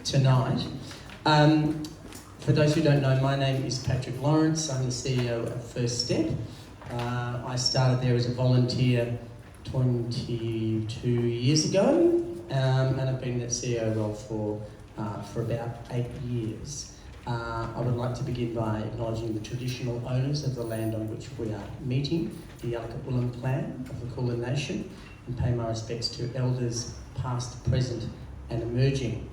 tonight. For those who don't know, my name is Patrick Lawrence. I'm the CEO of First Step. I started there as a volunteer 22 years ago, and I've been in that CEO role for about 8 years. I would like to begin by acknowledging the traditional owners of the land on which we are meeting, the Yalaka clan of the Kulin Nation, and pay my respects to elders past, present and emerging.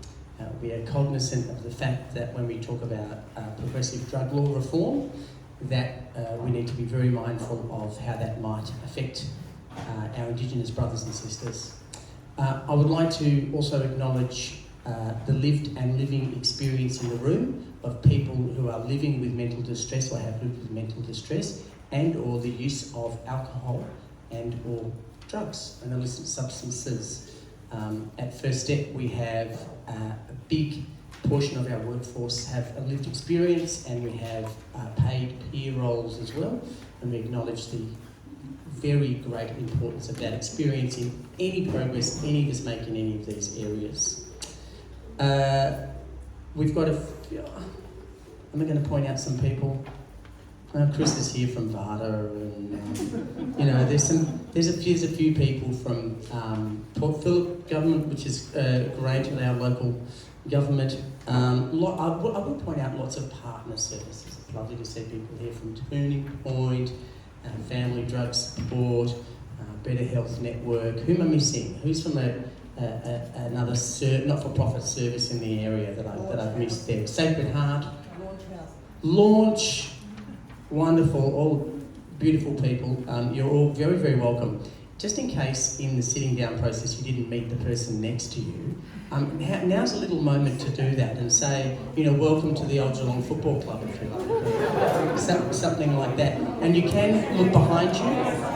We are cognisant of the fact that when we talk about progressive drug law reform, that we need to be very mindful of how that might affect our Indigenous brothers and sisters. I would like to also acknowledge the lived and living experience in the room of people who are living with mental distress or have lived with mental distress and or the use of alcohol and or drugs and illicit substances. At First Step we have a big portion of our workforce have a lived experience, and we have paid peer roles as well, and we acknowledge the very great importance of that experience in any progress any of us make in any of these areas. We've got I'm going to point out some people. Chris is here from VADA, and you know, there's a few people from Port Phillip government, which is great, in our local government. I will point out lots of partner services. It's lovely to see people here from Turning Point, Family Drug Support, Better Health Network. Who am I missing? Who's from another not-for-profit service in the area that I've missed there? Sacred Heart, Launch. Wonderful, all beautiful people. You're all very, very welcome. Just in case in the sitting down process you didn't meet the person next to you, now's a little moment to do that and say, you know, welcome to the Old Geelong Football Club, if you like. Something like that. And you can look behind you.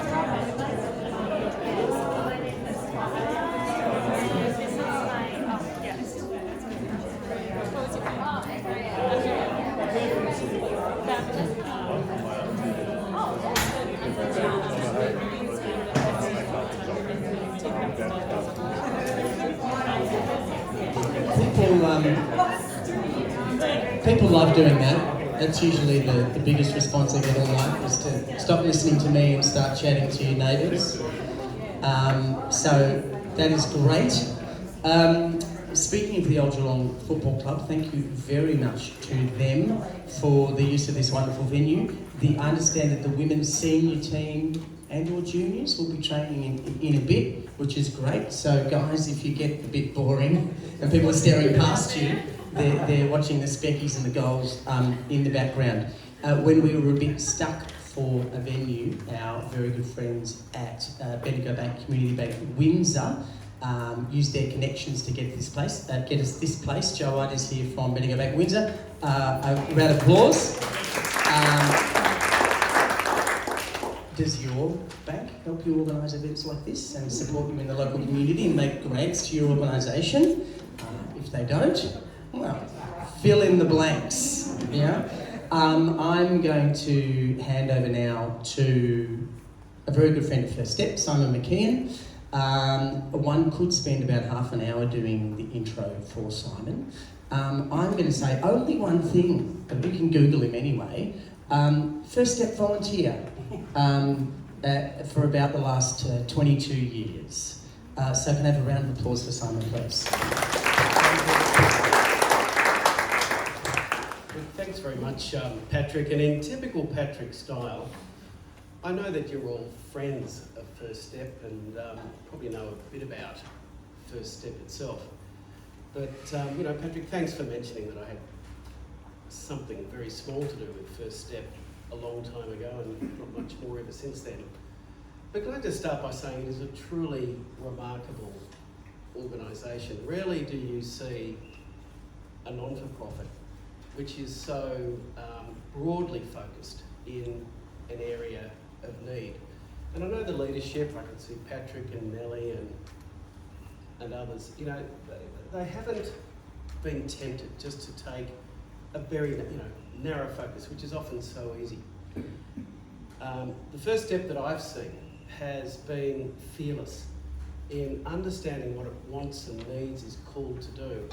People love doing that. That's usually the biggest response I get all night, is to stop listening to me and start chatting to your neighbours. So that is great. Speaking of the Old Geelong Football Club, thank you very much to them for the use of this wonderful venue. I understand that the women's senior team and your juniors will be training in a bit, which is great. So guys, if you get a bit boring and people are staring past you, they're watching the speckies and the goals in the background. When we were a bit stuck for a venue, our very good friends at Bendigo Bank Community Bank Windsor used their connections to get us this place. Joe White is here from Bendigo Bank Windsor. A round of applause. Does your bank help you organise events like this and support you in the local community and make grants to your organisation? If they don't, well, fill in the blanks. Yeah. I'm going to hand over now to a very good friend of First Step, Simon McKeon. One could spend about half an hour doing the intro for Simon. I'm going to say only one thing, but we can Google him anyway. First Step volunteer for about the last 22 years. So can I have a round of applause for Simon, please? Thanks very much, Patrick. And in typical Patrick style, I know that you're all friends of First Step and probably know a bit about First Step itself. But, you know, Patrick, thanks for mentioning that I had something very small to do with First Step a long time ago, and not much more ever since then. But can I just start by saying it is a truly remarkable organisation. Rarely do you see a non-for-profit which is so broadly focused in an area of need. And I know the leadership, I can see Patrick and Nellie and others, you know, they haven't been tempted just to take a very, narrow focus, which is often so easy. The first step that I've seen has been fearless in understanding what it wants and needs, is called to do,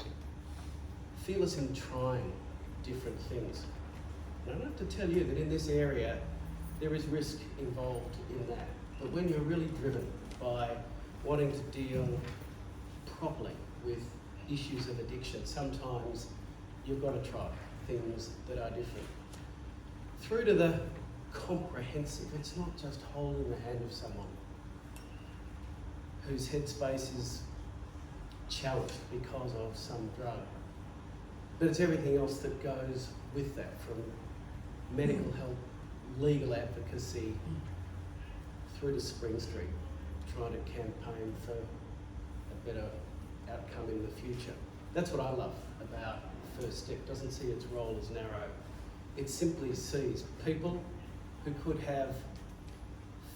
fearless in trying different things. And I don't have to tell you that in this area, there is risk involved in that. But when you're really driven by wanting to deal properly with issues of addiction, sometimes you've got to try things that are different. Through to the comprehensive, it's not just holding the hand of someone whose headspace is challenged because of some drug, but it's everything else that goes with that, from medical help, legal advocacy, through to Spring Street, trying to campaign for a better outcome in the future. That's what I love about First Step. It doesn't see its role as narrow. It simply sees people who could have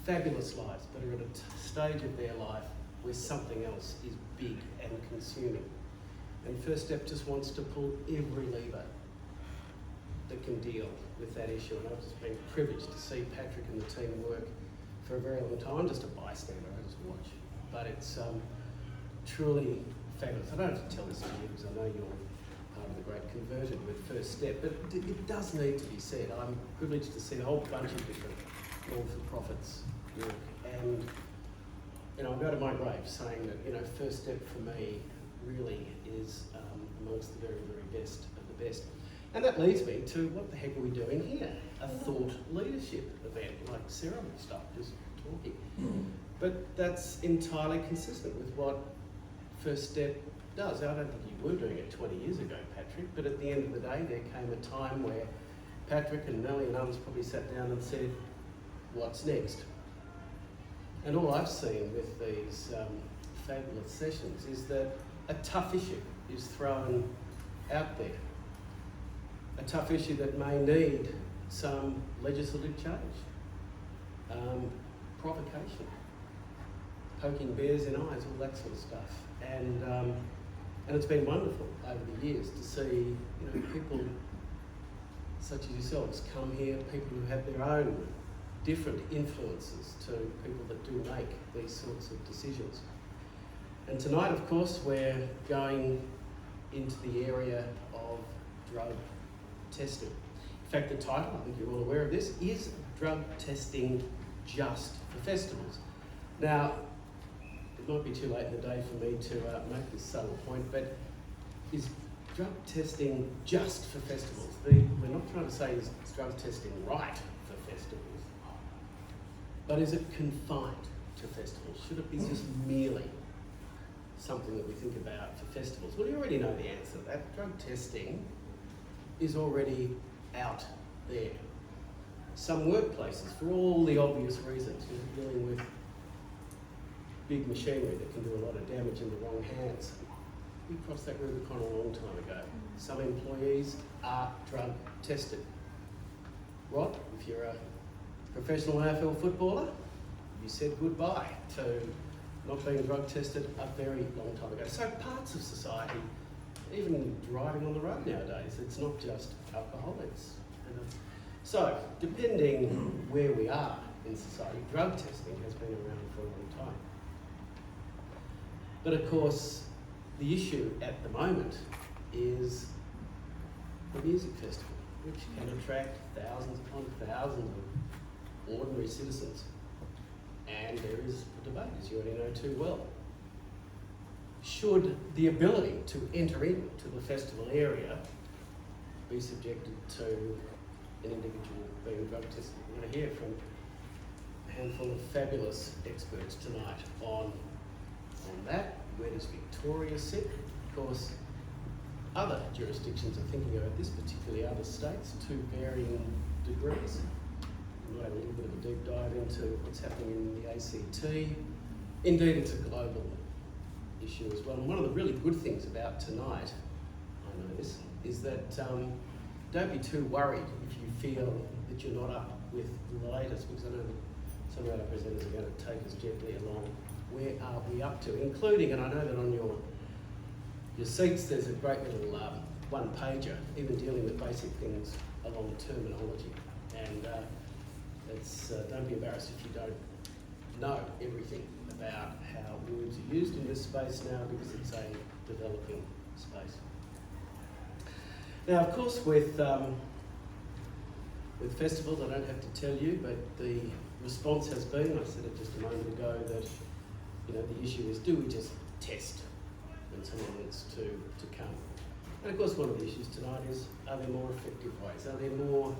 fabulous lives, but are at a stage of their life where something else is big and consuming. And First Step just wants to pull every lever that can deal with that issue. And I've just been privileged to see Patrick and the team work for a very long time. I'm just a bystander, I just watch. But it's truly fabulous. I don't have to tell this to you because I know you're part of the great converted with First Step, but it does need to be said. I'm privileged to see a whole bunch of different not-for-profits work. And I'll go to my grave saying that First Step for me really is amongst the very, very best of the best. And that leads me to, what the heck are we doing here? A thought leadership event, like ceremony stuff, just talking. But that's entirely consistent with what First Step does. I don't think you were doing it 20 years ago, Patrick, but at the end of the day, there came a time where Patrick and Nellie and others probably sat down and said, what's next? And all I've seen with these fabulous sessions is that a tough issue is thrown out there. A tough issue that may need some legislative change, provocation, poking bears in eyes, all that sort of stuff. And it's been wonderful over the years to see people such as yourselves come here, people who have their own different influences to people that do make these sorts of decisions. And tonight, of course, we're going into the area of drug testing. In fact, the title, I think you're all aware of this, is Drug Testing Just for Festivals? Now, it might be too late in the day for me to make this subtle point, but is drug testing just for festivals? We're not trying to say is drug testing right for festivals, but is it confined to festivals? Should it be just merely something that we think about for festivals? Well, you already know the answer to that. Drug testing is already out there. Some workplaces, for all the obvious reasons, you're dealing with big machinery that can do a lot of damage in the wrong hands. We crossed that Rubicon a long time ago. Some employees are drug tested. Rod, if you're a professional AFL footballer, you said goodbye to not being drug tested a very long time ago. So parts of society, even driving on the road nowadays, it's not just alcohol, it's... So, depending where we are in society, drug testing has been around for a long time. But of course, the issue at the moment is the music festival, which can attract thousands upon thousands of ordinary citizens. And there is a debate, as you already know too well. Should the ability to enter into the festival area be subjected to an individual being drug tested? We're going to hear from a handful of fabulous experts tonight on that. Where does Victoria sit? Of course, other jurisdictions are thinking about this, particularly other states, to varying degrees. We might have a little bit of a deep dive into what's happening in the ACT. Indeed, it's a global issue as well. And one of the really good things about tonight, I know this, is that don't be too worried if you feel that you're not up with the latest, because I know that some of our presenters are going to take us gently along. Where are we up to? Including, and I know that on your seats there's a great little one-pager, even dealing with basic things along terminology. And don't be embarrassed if you don't know everything about how words are used in this space now, because it's a developing space. Now, of course, with festivals, I don't have to tell you, but the response has been, I said it just a moment ago, that the issue is, do we just test when someone wants to come? And of course, one of the issues tonight is, are there more effective ways? Are there more,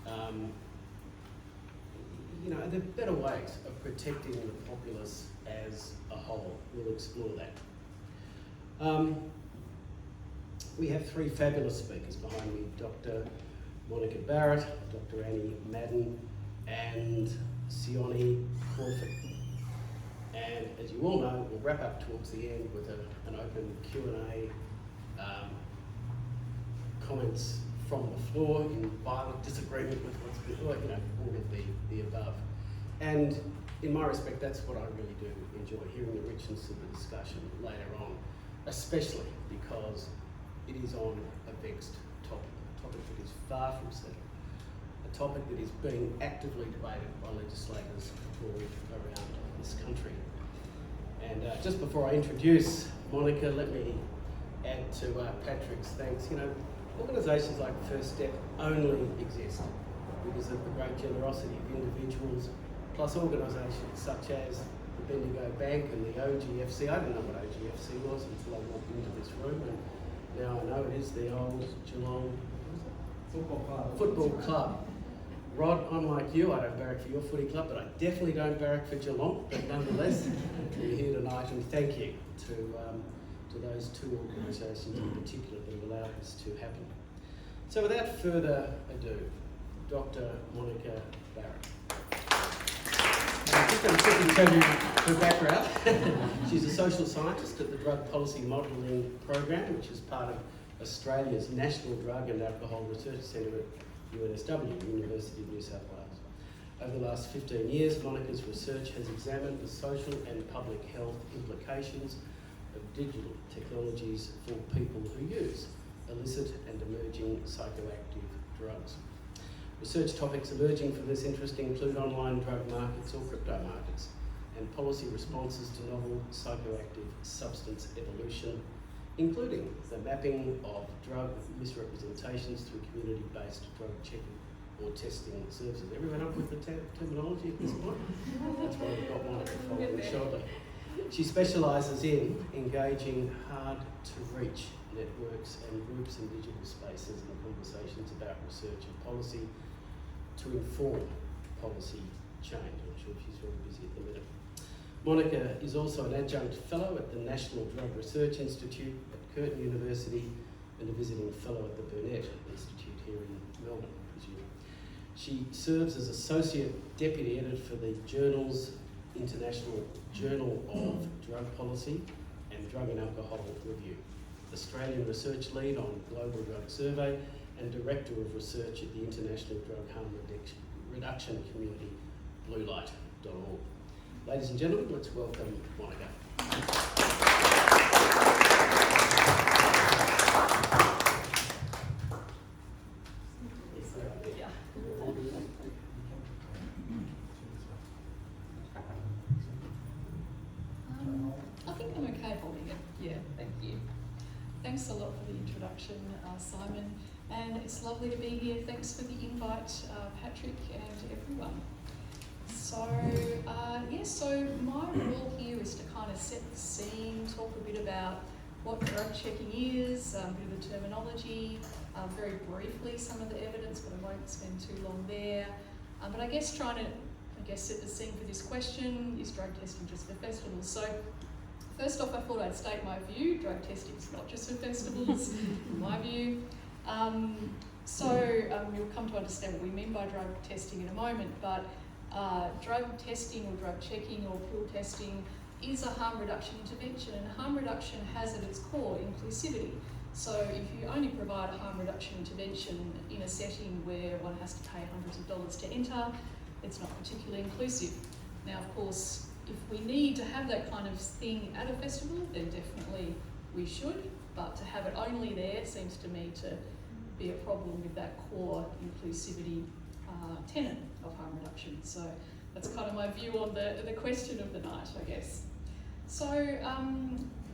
are there better ways of protecting the populace as a whole? We'll explore that. We have three fabulous speakers behind me, Dr. Monica Barratt, Dr. Annie Madden, and Sione Crawford. And as you all know, we'll wrap up towards the end with an open Q&A, comments from the floor in violent disagreement with what's been, all of the above. And in my respect, that's what I really do enjoy, hearing the richness of the discussion later on, especially because it is on a vexed topic, a topic that is far from settled, a topic that is being actively debated by legislators all around this country. And just before I introduce Monica, let me add to Patrick's thanks. Organisations like First Step only exist because of the great generosity of individuals, plus organisations such as the Bendigo Bank and the OGFC. I didn't know what OGFC was until I walked into this room, and now I know it is the old Geelong Football Club. Rod, unlike you, I don't barrack for your footy club, but I definitely don't barrack for Geelong. But nonetheless, we're here tonight, and thank you to those two organisations in particular that have allowed this to happen. So without further ado, Dr. Monica Barratt. I'm just going to quickly tell you her background. She's a social scientist at the Drug Policy Modelling Program, which is part of Australia's National Drug and Alcohol Research Centre at UNSW, University of New South Wales. Over the last 15 years, Monica's research has examined the social and public health implications of digital technologies for people who use illicit and emerging psychoactive drugs. Research topics emerging from this interest include online drug markets or crypto markets, and policy responses to novel psychoactive substance evolution, including the mapping of drug misrepresentations through community-based drug checking or testing services. Everyone up with the terminology at this point? That's why we've got Monica following shortly. She specialises in engaging hard-to-reach networks and groups in digital spaces and conversations about research and policy to inform policy change. I'm sure she's very busy at the minute. Monica is also an adjunct fellow at the National Drug Research Institute at Curtin University and a visiting fellow at the Burnett Institute here in Melbourne, I presume. She serves as Associate Deputy Editor for the Journal's International Journal of Drug Policy and Drug and Alcohol Review, Australian Research Lead on Global Drug Survey, and Director of Research at the International Drug Harm Reduction Community, bluelight.org. Ladies and gentlemen, let's welcome Monica. I think I'm okay holding it. Yeah, thank you. Thanks a lot for the introduction, Simon, and it's lovely to be here. Thanks for the invite, Patrick and everyone. So my role here is to kind of set the scene, talk a bit about what drug checking is, a bit of the terminology, very briefly some of the evidence, but I won't spend too long there. But I guess trying to set the scene for this question, is drug testing just for festivals? So first off, I thought I'd state my view. Drug testing is not just for festivals, in my view. You'll come to understand what we mean by drug testing in a moment, but drug testing or drug checking or pill testing is a harm reduction intervention, and harm reduction has at its core inclusivity. So if you only provide a harm reduction intervention in a setting where one has to pay hundreds of dollars to enter, it's not particularly inclusive. Now, of course, if we need to have that kind of thing at a festival, then definitely we should, but to have it only there seems to me to be a problem with that core inclusivity tenet of harm reduction. So that's kind of my view on the question of the night, I guess. So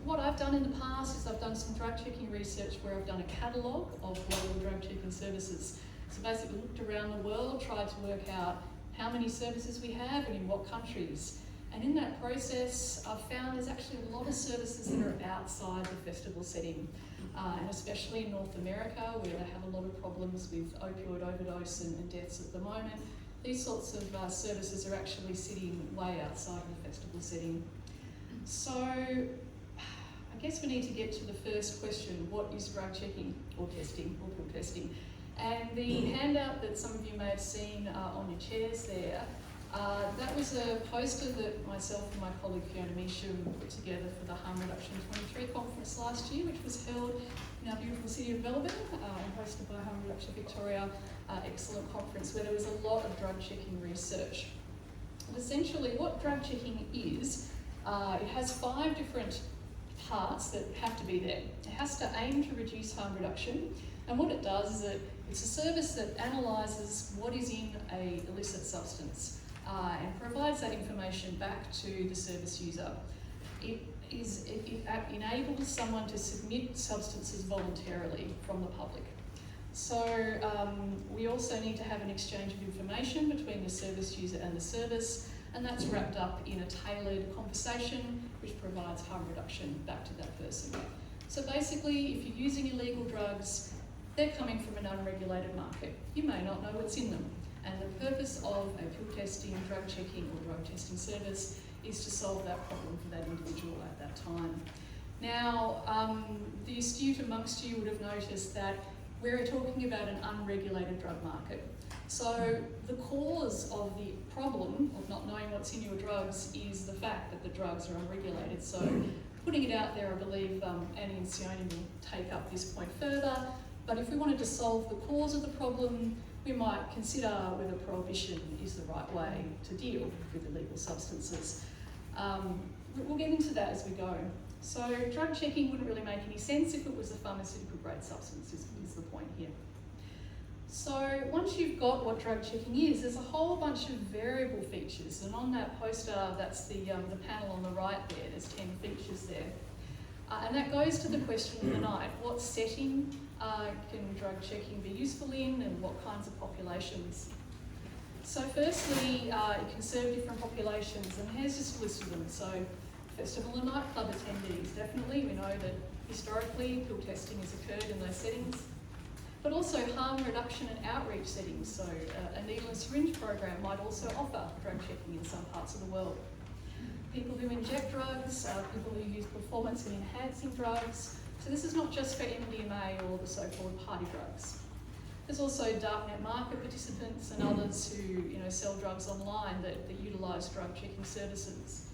what I've done in the past is I've done some drug checking research where I've done a catalogue of global drug checking services. So basically looked around the world, tried to work out how many services we have and in what countries. And in that process, I've found there's actually a lot of services that are outside the festival setting, and especially in North America, where they have a lot of problems with opioid overdose and deaths at the moment. These sorts of services are actually sitting way outside of the festival setting. So I guess we need to get to the first question: what is drug checking or testing or pill testing? And the handout that some of you may have seen on your chairs there, that was a poster that myself and my colleague Fiona Measham put together for the Harm Reduction 23 conference last year, which was held in our beautiful city of Melbourne and hosted by Harm Reduction Victoria. Excellent conference where there was a lot of drug checking research. And essentially what drug checking is, it has 5 different parts that have to be there. It has to aim to reduce harm reduction, and what it does is that it's a service that analyses what is in a illicit substance and provides that information back to the service user. It enables someone to submit substances voluntarily from the public. So we also need to have an exchange of information between the service user and the service, and that's wrapped up in a tailored conversation which provides harm reduction back to that person. So basically, if you're using illegal drugs, they're coming from an unregulated market. You may not know what's in them. And the purpose of a pill testing, drug checking or drug testing service is to solve that problem for that individual at that time. Now, the astute amongst you would have noticed that we're talking about an unregulated drug market. So the cause of the problem of not knowing what's in your drugs is the fact that the drugs are unregulated. So putting it out there, I believe Annie and Sione will take up this point further. But if we wanted to solve the cause of the problem, we might consider whether prohibition is the right way to deal with illegal substances. We'll get into that as we go. So drug checking wouldn't really make any sense if it was a pharmaceutical grade substance, is the point here. So once you've got what drug checking is, there's a whole bunch of variable features, and on that poster, that's the panel on the right there, there's 10 features there. And that goes to the question of the night: what setting can drug checking be useful in, and what kinds of populations? So firstly, it can serve different populations, and here's just a list of them. So festival and nightclub attendees, definitely. We know that historically pill testing has occurred in those settings. But also harm reduction and outreach settings. So a needle and syringe program might also offer drug checking in some parts of the world. People who inject drugs, people who use performance and enhancing drugs. So this is not just for MDMA or the so-called party drugs. There's also darknet market participants and others who sell drugs online that utilise drug checking services.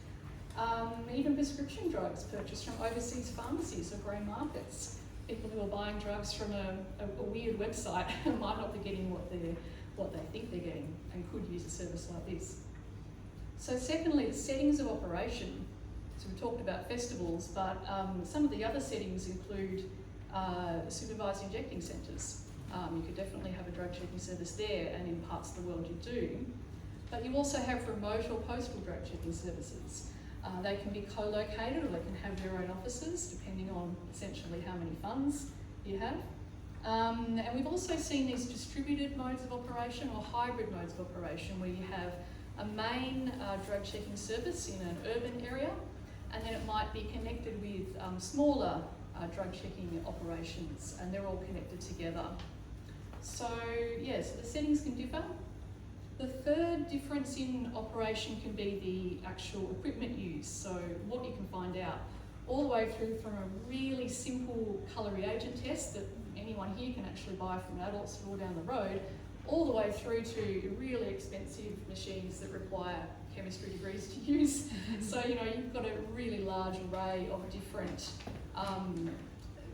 Even prescription drugs purchased from overseas pharmacies or grey markets. People who are buying drugs from a weird website might not be getting what they think they're getting and could use a service like this. So secondly, the settings of operation. So we talked about festivals, but some of the other settings include supervised injecting centres. You could definitely have a drug checking service there, and in parts of the world you do. But you also have remote or postal drug checking services. They can be co-located, or they can have their own offices, depending on essentially how many funds you have. And we've also seen these distributed modes of operation or hybrid modes of operation, where you have a main drug checking service in an urban area, and then it might be connected with smaller drug checking operations, and they're all connected together. So yes, the settings can differ. The third difference in operation can be the actual equipment used, so what you can find out, all the way through from a really simple colour reagent test that anyone here can actually buy from an adult store down the road, all the way through to really expensive machines that require chemistry degrees to use. So you've got a really large array of different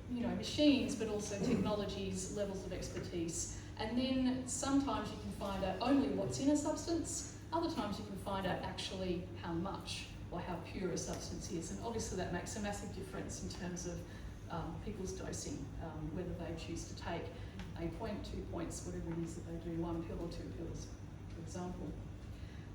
machines, but also technologies, levels of expertise. And then sometimes you can find out only what's in a substance, other times you can find out actually how much or how pure a substance is. And obviously that makes a massive difference in terms of people's dosing, whether they choose to take a point, 2 points, whatever it is that they do, 1 pill or 2 pills, for example.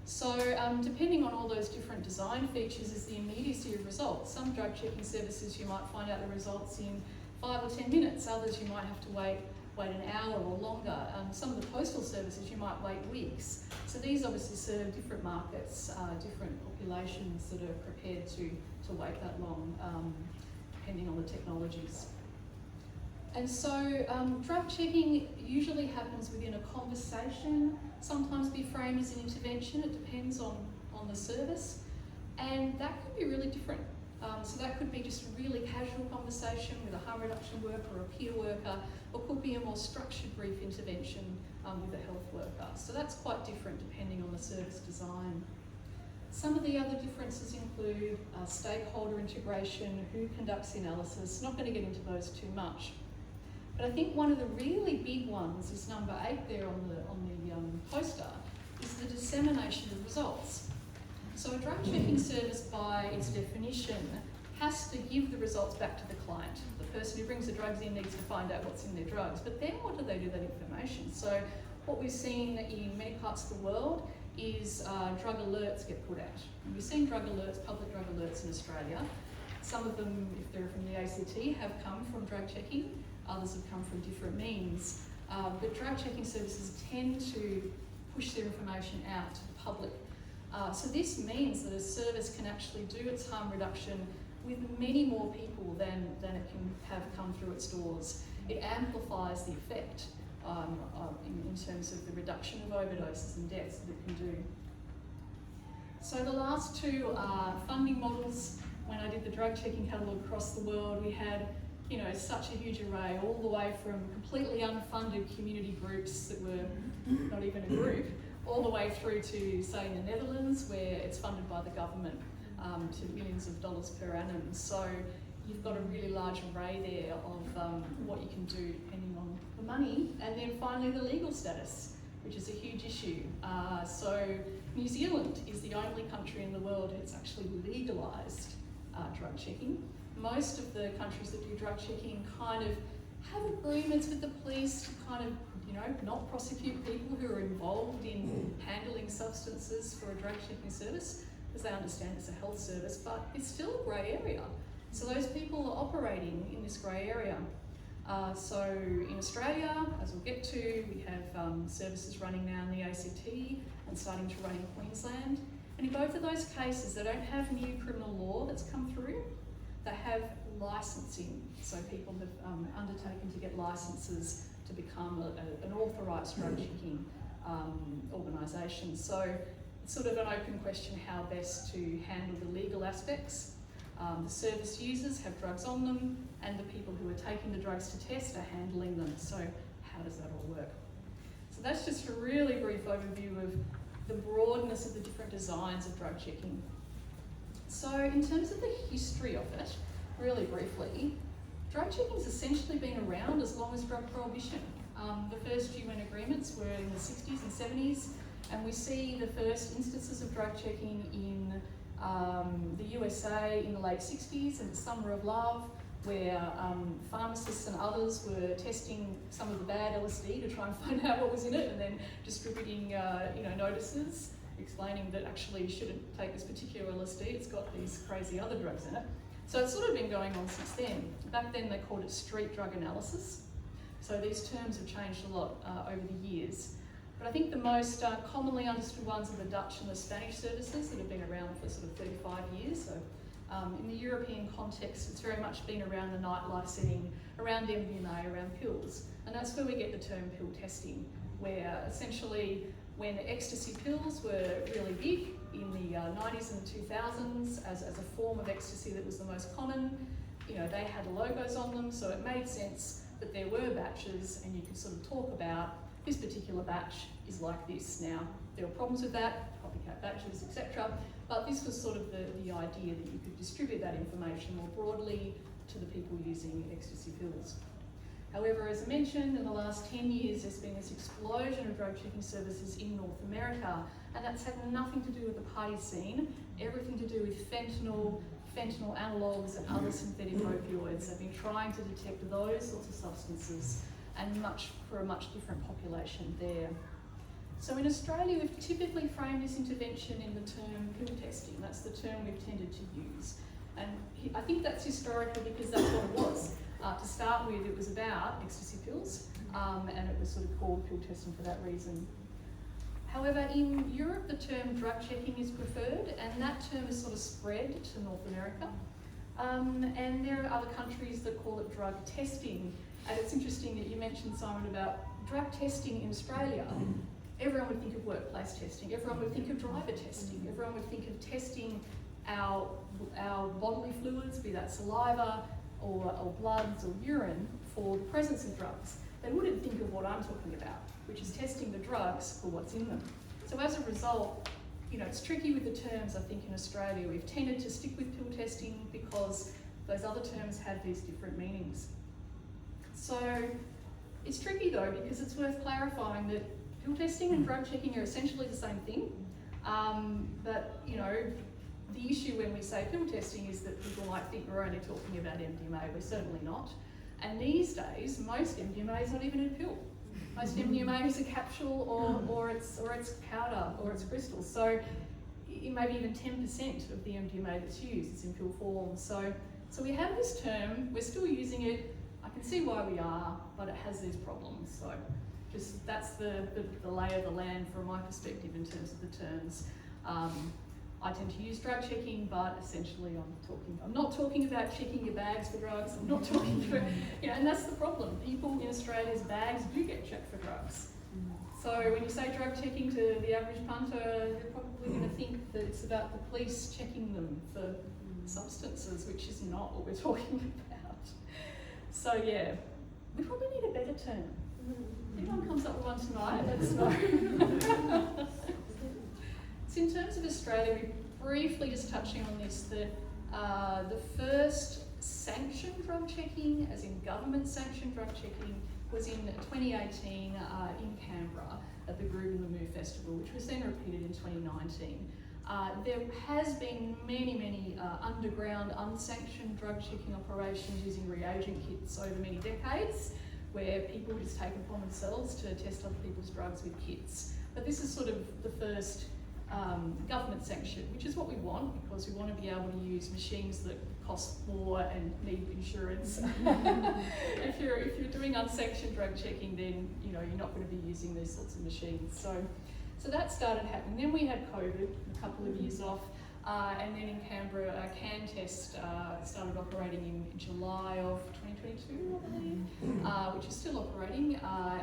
So depending on all those different design features is the immediacy of results. Some drug checking services you might find out the results in 5 or 10 minutes, others you might have to wait an hour or longer. Some of the postal services you might wait weeks. So these obviously serve different markets, different populations that are prepared to wait that long, depending on the technologies. And so drug checking usually happens within a conversation, sometimes be framed as an intervention, it depends on the service, and that can be really different. So that could be just a really casual conversation with a harm reduction worker or a peer worker, or could be a more structured brief intervention with a health worker. So that's quite different depending on the service design. Some of the other differences include stakeholder integration, who conducts the analysis. Not going to get into those too much. But I think one of the really big ones is number 8 there on the poster, is the dissemination of results. So a drug checking service, by its definition, has to give the results back to the client. The person who brings the drugs in needs to find out what's in their drugs, but then what do they do with that information? So what we've seen in many parts of the world is drug alerts get put out. And we've seen drug alerts, public drug alerts in Australia. Some of them, if they're from the ACT, have come from drug checking. Others have come from different means. But drug checking services tend to push their information out to the public. So this means that a service can actually do its harm reduction with many more people than it can have come through its doors. It amplifies the effect in terms of the reduction of overdoses and deaths that it can do. So the last two are funding models. When I did the drug checking catalogue across the world, we had such a huge array, all the way from completely unfunded community groups that were not even a group, all the way through to, say, in the Netherlands, where it's funded by the government to millions of dollars per annum. So you've got a really large array there of what you can do depending on the money. And then finally, the legal status, which is a huge issue. So New Zealand is the only country in the world that's actually legalised drug checking. Most of the countries that do drug checking kind of have agreements with the police to kind of, not prosecute people who are involved in handling substances for a drug checking service, because they understand it's a health service, but it's still a grey area. So those people are operating in this grey area. So in Australia, as we'll get to, we have services running now in the ACT and starting to run in Queensland. And in both of those cases, they don't have new criminal law that's come through. They have licensing, so people have undertaken to get licenses to become an authorised drug checking organisation. So it's sort of an open question how best to handle the legal aspects. The service users have drugs on them, and the people who are taking the drugs to test are handling them. So how does that all work? So that's just a really brief overview of the broadness of the different designs of drug checking. So in terms of the history of it, really briefly, drug checking has essentially been around as long as drug prohibition. The first UN agreements were in the 60s and 70s, and we see the first instances of drug checking in the USA in the late 60s and the Summer of Love, where pharmacists and others were testing some of the bad LSD to try and find out what was in it, and then distributing notices explaining that actually you shouldn't take this particular LSD, it's got these crazy other drugs in it. So it's sort of been going on since then. Back then they called it street drug analysis. So these terms have changed a lot over the years. But I think the most commonly understood ones are the Dutch and the Spanish services that have been around for sort of 35 years. So in the European context, it's very much been around the nightlife setting, around MDMA, around pills. And that's where we get the term pill testing, where essentially when ecstasy pills were really big in the 90s and the 2000s as a form of ecstasy that was the most common, they had logos on them, so it made sense that there were batches and you could sort of talk about this particular batch is like this. Now, there were problems with that, copycat batches, etc. But this was sort of the idea that you could distribute that information more broadly to the people using ecstasy pills. However, as I mentioned, in the last 10 years, there's been this explosion of drug checking services in North America, and that's had nothing to do with the party scene, everything to do with fentanyl analogues and other synthetic opioids. They've been trying to detect those sorts of substances and for a much different population there. So in Australia, we've typically framed this intervention in the term pill testing. That's the term we've tended to use. And I think that's historically because that's what it was. To start with, it was about ecstasy pills, and it was sort of called pill testing for that reason. However, in Europe, the term drug checking is preferred, and that term is sort of spread to North America. And there are other countries that call it drug testing. And it's interesting that you mentioned, Simon, about drug testing in Australia. Everyone would think of workplace testing, everyone would think of driver testing, everyone would think of testing our bodily fluids, be that saliva or bloods or urine, for the presence of drugs. They wouldn't think of what I'm talking about, which is testing the drugs for what's in them. So as a result, you know, it's tricky with the terms, I think, in Australia. We've tended to stick with pill testing because those other terms have these different meanings. So it's tricky though, because it's worth clarifying that pill testing and drug checking are essentially the same thing. But, you know, the issue when we say pill testing is that people might think we're only talking about MDMA. We're certainly not. And these days, most MDMA is not even in a pill. Most MDMA is a capsule or it's powder or it's crystals. So maybe even 10% of the MDMA that's used is in pill form. So we have this term, we're still using it. I can see why we are, but it has these problems. So just that's the lay of the land from my perspective in terms of the terms. I tend to use drug checking, but essentially I'm not talking about checking your bags for drugs. I'm not talking about, you know, and that's the problem. People in Australia's bags do get checked for drugs. So when you say drug checking to the average punter, they're probably going to think that it's about the police checking them for substances, which is not what we're talking about. So yeah, we probably need a better term. If anyone comes up with one tonight, let us know. So in terms of Australia, we're briefly just touching on this, that the first sanctioned drug checking, as in government sanctioned drug checking, was in 2018 in Canberra at the Groove and the Move Festival, which was then repeated in 2019. There has been many underground unsanctioned drug checking operations using reagent kits over many decades, where people just take upon themselves to test other people's drugs with kits. But this is sort of the first government sanction, which is what we want, because we want to be able to use machines that cost more and need insurance. If you're doing unsanctioned drug checking, then you know you're not going to be using these sorts of machines. So that started happening. Then we had COVID, a couple of years off, and then in Canberra, CanTest started operating in July of 2022, I believe, which is still operating,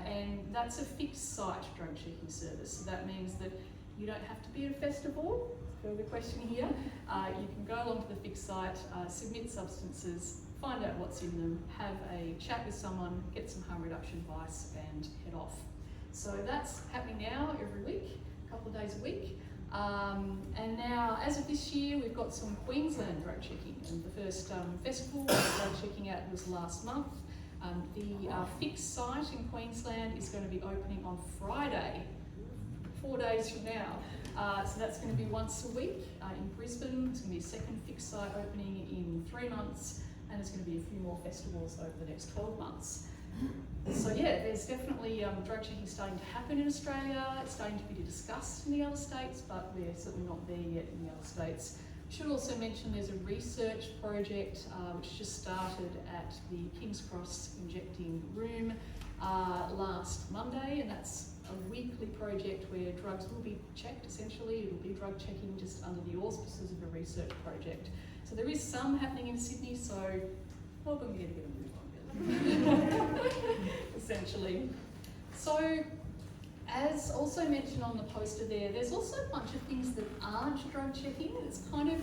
and that's a fixed site drug checking service. So that means that you don't have to be at a festival, for the question here. You can go along to the fixed site, submit substances, find out what's in them, have a chat with someone, get some harm reduction advice, and head off. So that's happening now every week, a couple of days a week. And now, as of this year, we've got some Queensland drug checking, and the first festival drug checking out was last month. The fixed site in Queensland is going to be opening on Friday, 4 days from now. So that's going to be once a week in Brisbane. It's going to be a second fixed site opening in 3 months, and there's going to be a few more festivals over the next 12 months. So yeah, there's definitely drug checking starting to happen in Australia. It's starting to be discussed in the other states, but we're certainly not there yet in the other states. I should also mention there's a research project which just started at the King's Cross injecting room last Monday, and that's a weekly project where drugs will be checked. Essentially, it'll be drug checking just under the auspices of a research project. So there is some happening in Sydney, so Melbourne, we're going to get a move on, really. Essentially. So, as also mentioned on the poster there's also a bunch of things that aren't drug checking. It's kind of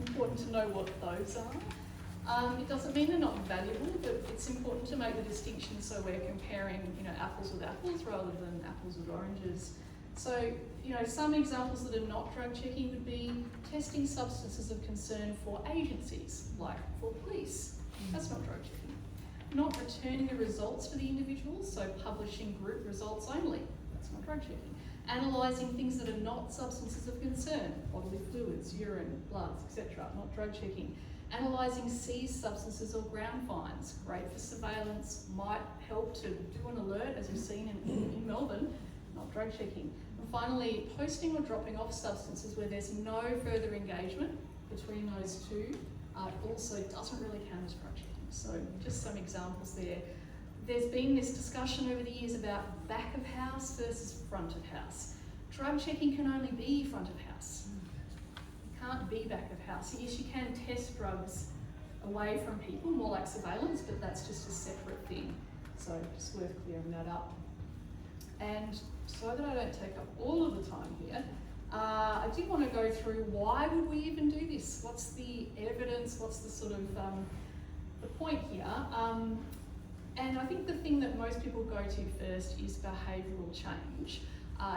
important to know what those are. It doesn't mean they're not valuable, but it's important to make the distinction so we're comparing, apples with apples rather than apples with oranges. So, some examples that are not drug checking would be testing substances of concern for agencies, like for police. That's not drug checking. Not returning the results to the individuals, so publishing group results only. That's not drug checking. Analysing things that are not substances of concern, bodily fluids, urine, bloods, etc. Not drug checking. Analysing seized substances or ground fines, great for surveillance, might help to do an alert, as we've seen in Melbourne, not drug checking. And finally, posting or dropping off substances where there's no further engagement between those two also doesn't really count as drug checking. So just some examples there. There's been this discussion over the years about back of house versus front of house. Drug checking can only be front of house. It can't be back of house. Yes, you can test drugs away from people, more like surveillance, but that's just a separate thing. So just worth clearing that up. And so that I don't take up all of the time here, I did want to go through why would we even do this? What's the evidence? What's the sort of the point here? And I think the thing that most people go to first is behavioural change.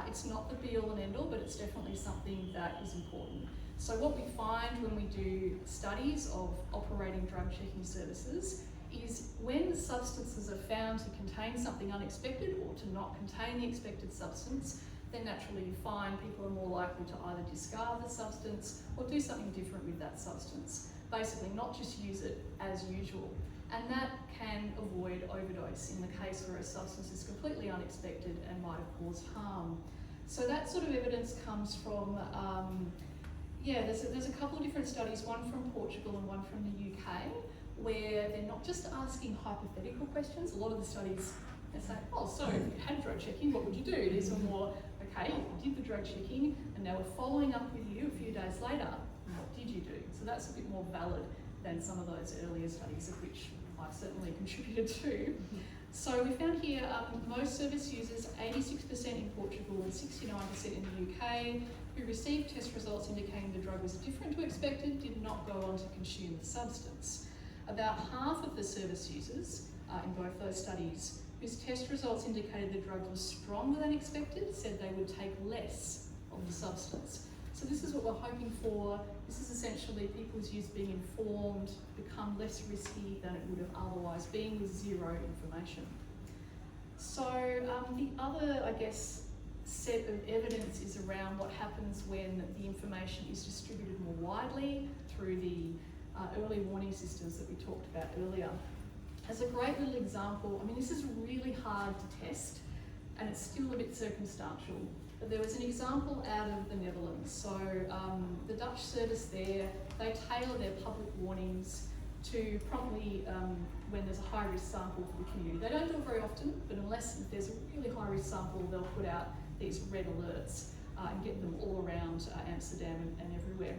It's not the be-all and end-all, but it's definitely something that is important. So what we find when we do studies of operating drug checking services is when substances are found to contain something unexpected or to not contain the expected substance, then naturally you find people are more likely to either discard the substance or do something different with that substance. Basically, not just use it as usual. And that can avoid overdose in the case where a substance is completely unexpected and might have caused harm. So that sort of evidence comes from, there's a couple of different studies, one from Portugal and one from the UK, where they're not just asking hypothetical questions. A lot of the studies, they say, oh, so if you had drug checking, what would you do? These are more, okay, you did the drug checking and they were following up with you a few days later. What did you do? So that's a bit more valid than some of those earlier studies, of which I've certainly contributed to. So we found here most service users, 86% in Portugal and 69% in the UK, who received test results indicating the drug was different to expected, did not go on to consume the substance. About half of the service users in both those studies whose test results indicated the drug was stronger than expected said they would take less of the substance. So this is what we're hoping for. This is essentially people's use being informed, become less risky than it would have otherwise been with zero information. So the other, I guess, set of evidence is around what happens when the information is distributed more widely through the early warning systems that we talked about earlier. As a great little example, I mean, this is really hard to test and it's still a bit circumstantial. But there was an example out of the Netherlands. So the Dutch service there, they tailor their public warnings to promptly when there's a high-risk sample for the community. They don't do it very often, but unless there's a really high-risk sample, they'll put out these red alerts and get them all around Amsterdam and everywhere.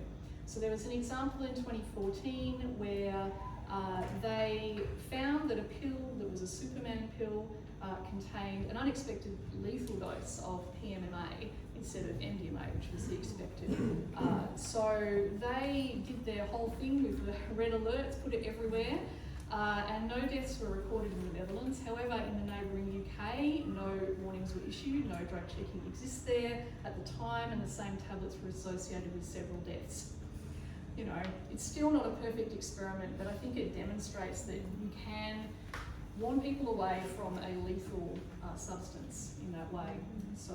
So there was an example in 2014 where they found that a pill that was a Superman pill contained an unexpected lethal dose of PMMA instead of MDMA, which was the expected. So they did their whole thing with the red alerts, put it everywhere, and no deaths were recorded in the Netherlands. However, in the neighbouring UK, no warnings were issued, no drug checking exists there at the time, and the same tablets were associated with several deaths. You know, it's still not a perfect experiment, but I think it demonstrates that you can warn people away from a lethal substance in that way. So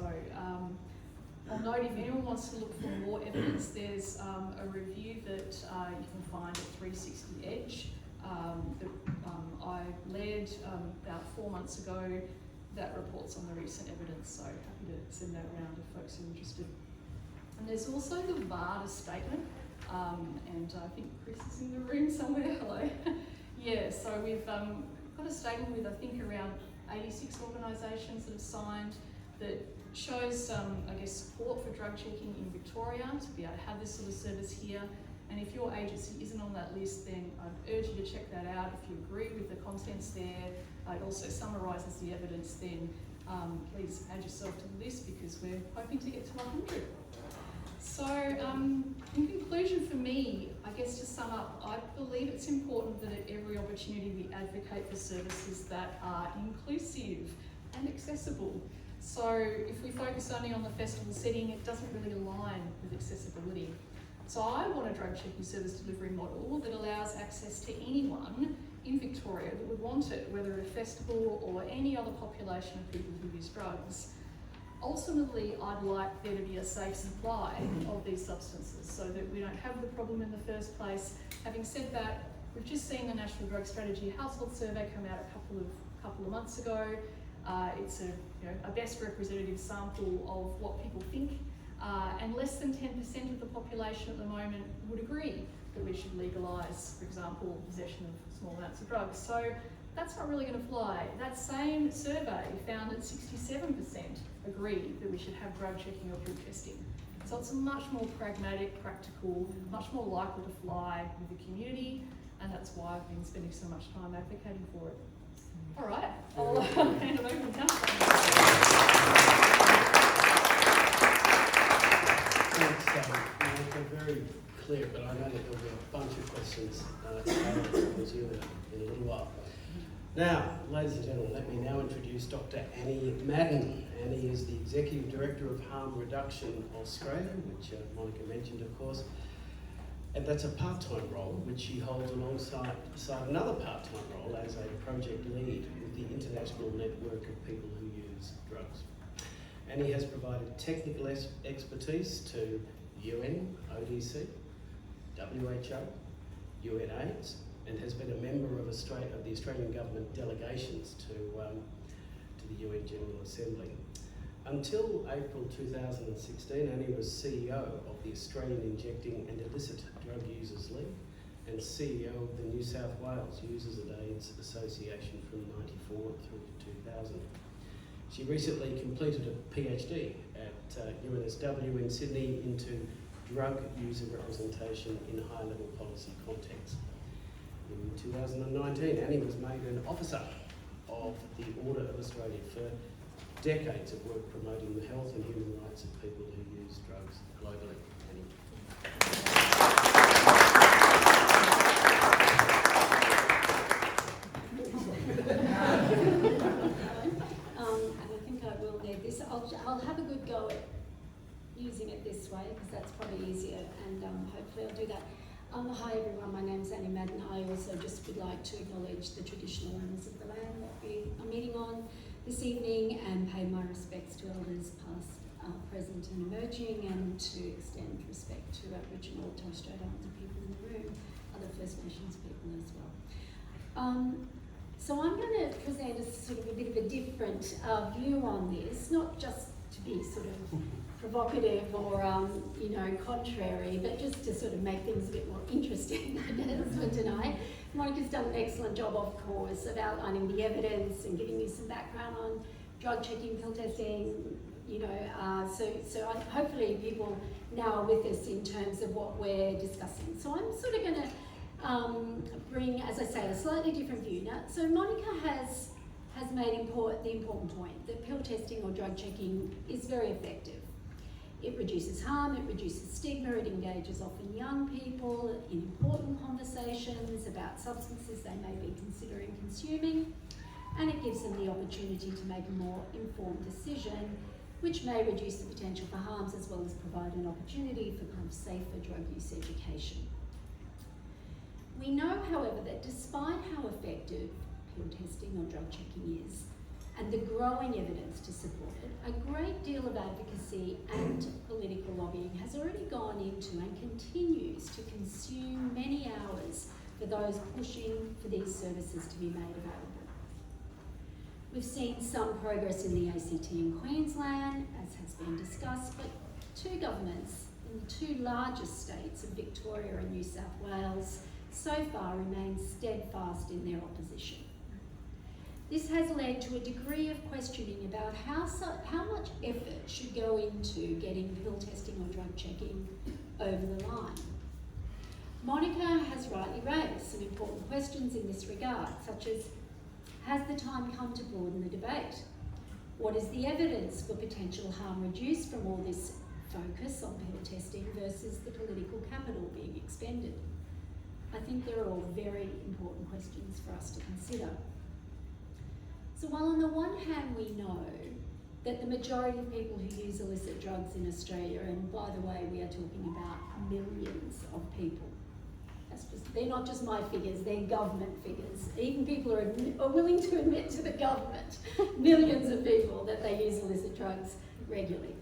I'll note if anyone wants to look for more evidence, there's a review that you can find at 360 Edge that I led about 4 months ago that reports on the recent evidence, so happy to send that around if folks are interested. And there's also the VARDA statement, and I think Chris is in the room somewhere, hello. Yeah, so we've got a statement with I think around 86 organisations that have signed that shows I guess support for drug checking in Victoria to be able to have this sort of service here. And if your agency isn't on that list, then I'd urge you to check that out. If you agree with the contents there, it also summarises the evidence, then please add yourself to the list because we're hoping to get to 100. So in conclusion for me, I guess to sum up, I believe it's important that at every opportunity we advocate for services that are inclusive and accessible. So if we focus only on the festival setting, it doesn't really align with accessibility. So I want a drug checking service delivery model that allows access to anyone in Victoria that would want it, whether at a festival or any other population of people who use drugs. Ultimately, I'd like there to be a safe supply of these substances so that we don't have the problem in the first place. Having said that, we've just seen the National Drug Strategy Household Survey come out a couple of months ago. It's a best representative sample of what people think, and less than 10% of the population at the moment would agree that we should legalise, for example, possession of small amounts of drugs. So that's not really going to fly. That same survey found that 67% agree that we should have drug checking or pill testing. So it's much more pragmatic, practical, much more likely to fly with the community, and that's why I've been spending so much time advocating for it. All right, I'll hand it over to Councillor. Thanks, Monica. Very clear, but I know that there'll be a bunch of questions towards you in a little while. Now, ladies and gentlemen, let me now introduce Dr Annie Madden. Annie is the Executive Director of Harm Reduction Australia, which Monica mentioned, of course. And that's a part-time role, which she holds alongside another part-time role as a project lead with the international network of people who use drugs. Annie has provided technical expertise to UN, ODC, WHO, UNAIDS, and has been a member of the Australian Government delegations to the UN General Assembly. Until April 2016, Annie was CEO of the Australian Injecting and Illicit Drug Users League and CEO of the New South Wales Users and AIDS Association from 1994 through to 2000. She recently completed a PhD at UNSW in Sydney into drug user representation in high-level policy contexts. In 2019, Annie was made an officer of the Order of Australia for decades of work promoting the health and human rights of people who use drugs globally. Annie. And I think I will need this. I'll have a good go at using it this way because that's probably easier, and hopefully I'll do that. Hi everyone, my name is Annie Madden. I also just would like to acknowledge the traditional owners of the land that we are meeting on this evening and pay my respects to elders past, present and emerging, and to extend respect to Aboriginal and Torres Strait Islander people in the room, other First Nations people as well. So I'm going to present a sort of a bit of a different view on this, not just to be sort of provocative or, contrary, but just to sort of make things a bit more interesting for tonight. Monica's done an excellent job, of course, of outlining the evidence and giving you some background on drug checking, pill testing, so hopefully people now are with us in terms of what we're discussing. So I'm sort of going to bring, as I say, a slightly different view. Now, so Monica has made the important point that pill testing or drug checking is very effective. It reduces harm, it reduces stigma, it engages often young people in important conversations about substances they may be considering consuming, and it gives them the opportunity to make a more informed decision, which may reduce the potential for harms as well as provide an opportunity for kind of safer drug use education. We know, however, that despite how effective pill testing or drug checking is, and the growing evidence to support it, a great deal of advocacy and political lobbying has already gone into and continues to consume many hours for those pushing for these services to be made available. We've seen some progress in the ACT in Queensland, as has been discussed, but two governments in the two largest states of Victoria and New South Wales so far remain steadfast in their opposition. This has led to a degree of questioning about how much effort should go into getting pill testing or drug checking over the line. Monica has rightly raised some important questions in this regard, such as, has the time come to broaden the debate? What is the evidence for potential harm reduced from all this focus on pill testing versus the political capital being expended? I think they're all very important questions for us to consider. So while on the one hand we know that the majority of people who use illicit drugs in Australia, and by the way we are talking about millions of people, they're not just my figures, they're government figures. Even people are willing to admit to the government, millions of people, that they use illicit drugs regularly.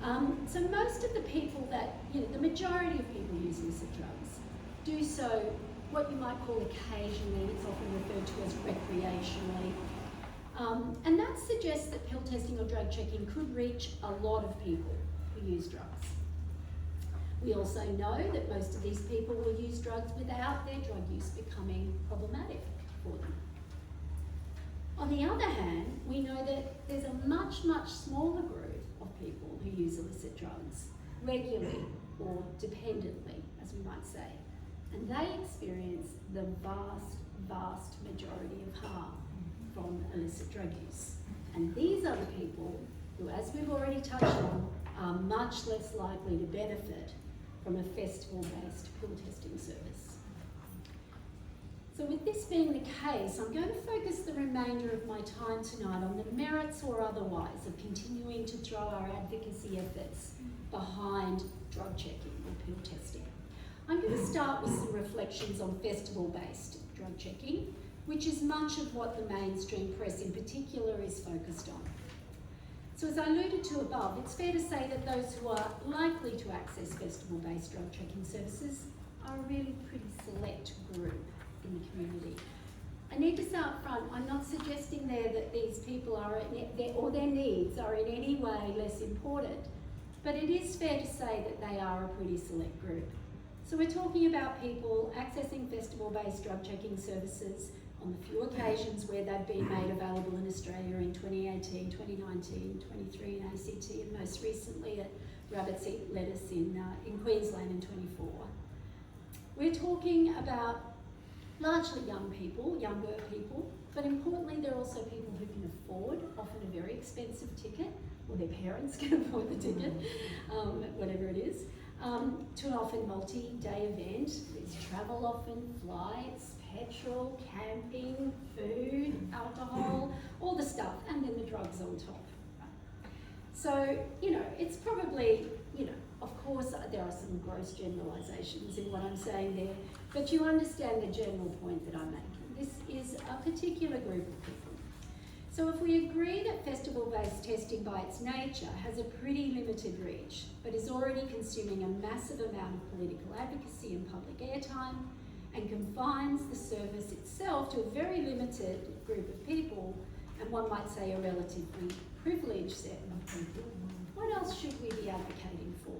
So most of the people that, the majority of people who use illicit drugs do so what you might call occasionally, it's often referred to as recreationally. that suggests that pill testing or drug checking could reach a lot of people who use drugs. We also know that most of these people will use drugs without their drug use becoming problematic for them. On the other hand, we know that there's a much, much smaller group of people who use illicit drugs regularly or dependently, as we might say, and they experience the vast, vast majority of harm from illicit drug use. And these are the people who, as we've already touched on, are much less likely to benefit from a festival-based pill testing service. So with this being the case, I'm going to focus the remainder of my time tonight on the merits or otherwise of continuing to throw our advocacy efforts behind drug checking or pill testing. I'm going to start with some reflections on festival-based drug checking, which is much of what the mainstream press in particular is focused on. So as I alluded to above, it's fair to say that those who are likely to access festival-based drug checking services are a really pretty select group in the community. I need to say up front, I'm not suggesting there that these people are, or their needs are in any way less important, but it is fair to say that they are a pretty select group. So we're talking about people accessing festival-based drug checking services on the few occasions where they've been made available in Australia in 2018, 2019, 23 in ACT, and most recently at Rabbit's Eat Lettuce in Queensland in 24. We're talking about largely young people, younger people, but importantly they're also people who can afford often a very expensive ticket, or their parents can afford the ticket, whatever it is, to an often multi-day event. There's travel often, flights, petrol, camping, food, alcohol, all the stuff, and then the drugs on top. So, it's probably, of course there are some gross generalisations in what I'm saying there, but you understand the general point that I'm making. This is a particular group of people. So if we agree that festival-based testing by its nature has a pretty limited reach, but is already consuming a massive amount of political advocacy and public airtime, and confines the service itself to a very limited group of people, and one might say a relatively privileged set of people, what else should we be advocating for?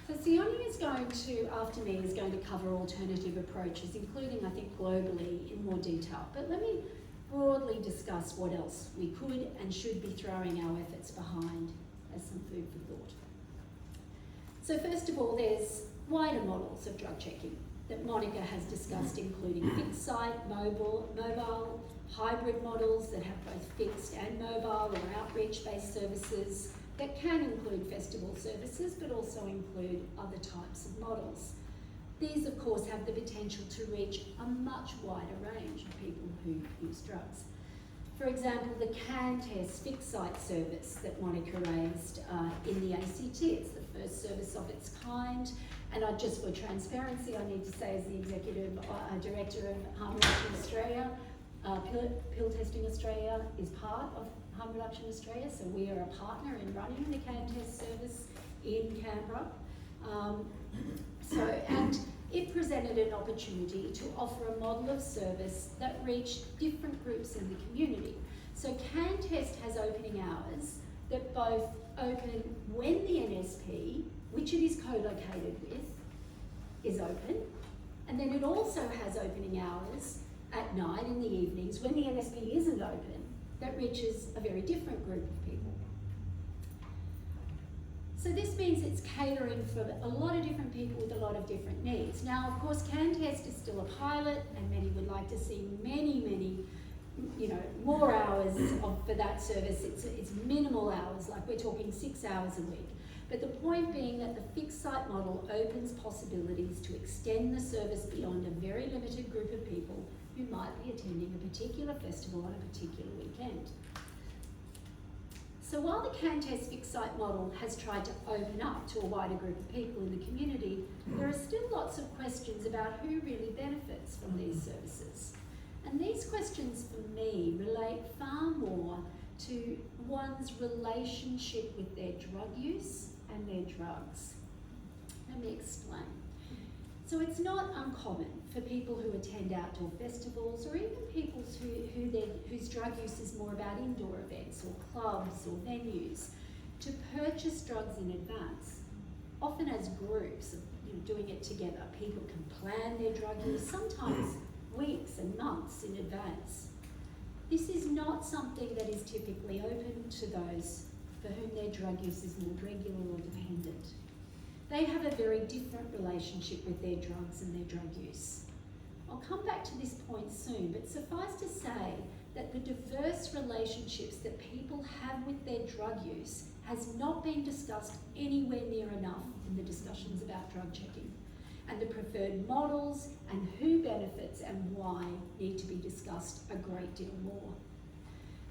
So Sione is going to, after me, is going to cover alternative approaches, including, I think, globally in more detail. But let me broadly discuss what else we could and should be throwing our efforts behind as some food for thought. So first of all, there's wider models of drug checking that Monica has discussed, including fixed site, mobile, hybrid models that have both fixed and mobile or outreach-based services that can include festival services but also include other types of models. These, of course, have the potential to reach a much wider range of people who use drugs. For example, the CanTest fixed site service that Monica raised in the ACT. It's the first service of its kind. And just for transparency, I need to say, as the Executive Director of Harm Reduction Australia, Pill Testing Australia is part of Harm Reduction Australia, so we are a partner in running the CanTest service in Canberra. And it presented an opportunity to offer a model of service that reached different groups in the community. So CanTest has opening hours that both open when the NSP, which it is co-located with, is open, and then it also has opening hours at night in the evenings when the NSP isn't open, that reaches a very different group of people. So this means it's catering for a lot of different people with a lot of different needs. Now, of course, CanTest is still a pilot, and many would like to see many, more hours for that service. It's minimal hours, like we're talking 6 hours a week. But the point being that the fixed site model opens possibilities to extend the service beyond a very limited group of people who might be attending a particular festival on a particular weekend. So while the CanTest fixed site model has tried to open up to a wider group of people in the community, there are still lots of questions about who really benefits from these services. And these questions, for me, relate far more to one's relationship with their drug use and their drugs. Let me explain. So it's not uncommon for people who attend outdoor festivals, or even people whose drug use is more about indoor events or clubs or venues, to purchase drugs in advance, often as groups, doing it together. People can plan their drug use, sometimes weeks and months in advance. This is not something that is typically open to those for whom their drug use is more regular or dependent. They have a very different relationship with their drugs and their drug use. I'll come back to this point soon, but suffice to say that the diverse relationships that people have with their drug use has not been discussed anywhere near enough in the discussions about drug checking. And the preferred models and who benefits and why need to be discussed a great deal more.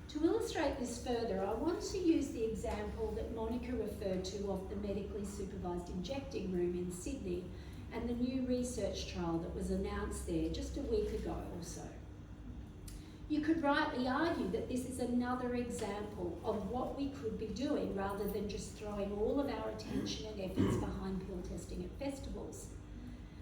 To illustrate this further, I want to use the example that Monica referred to of the medically supervised injecting room in Sydney and the new research trial that was announced there just a week ago or so. You could rightly argue that this is another example of what we could be doing rather than just throwing all of our attention and efforts behind pill testing at festivals.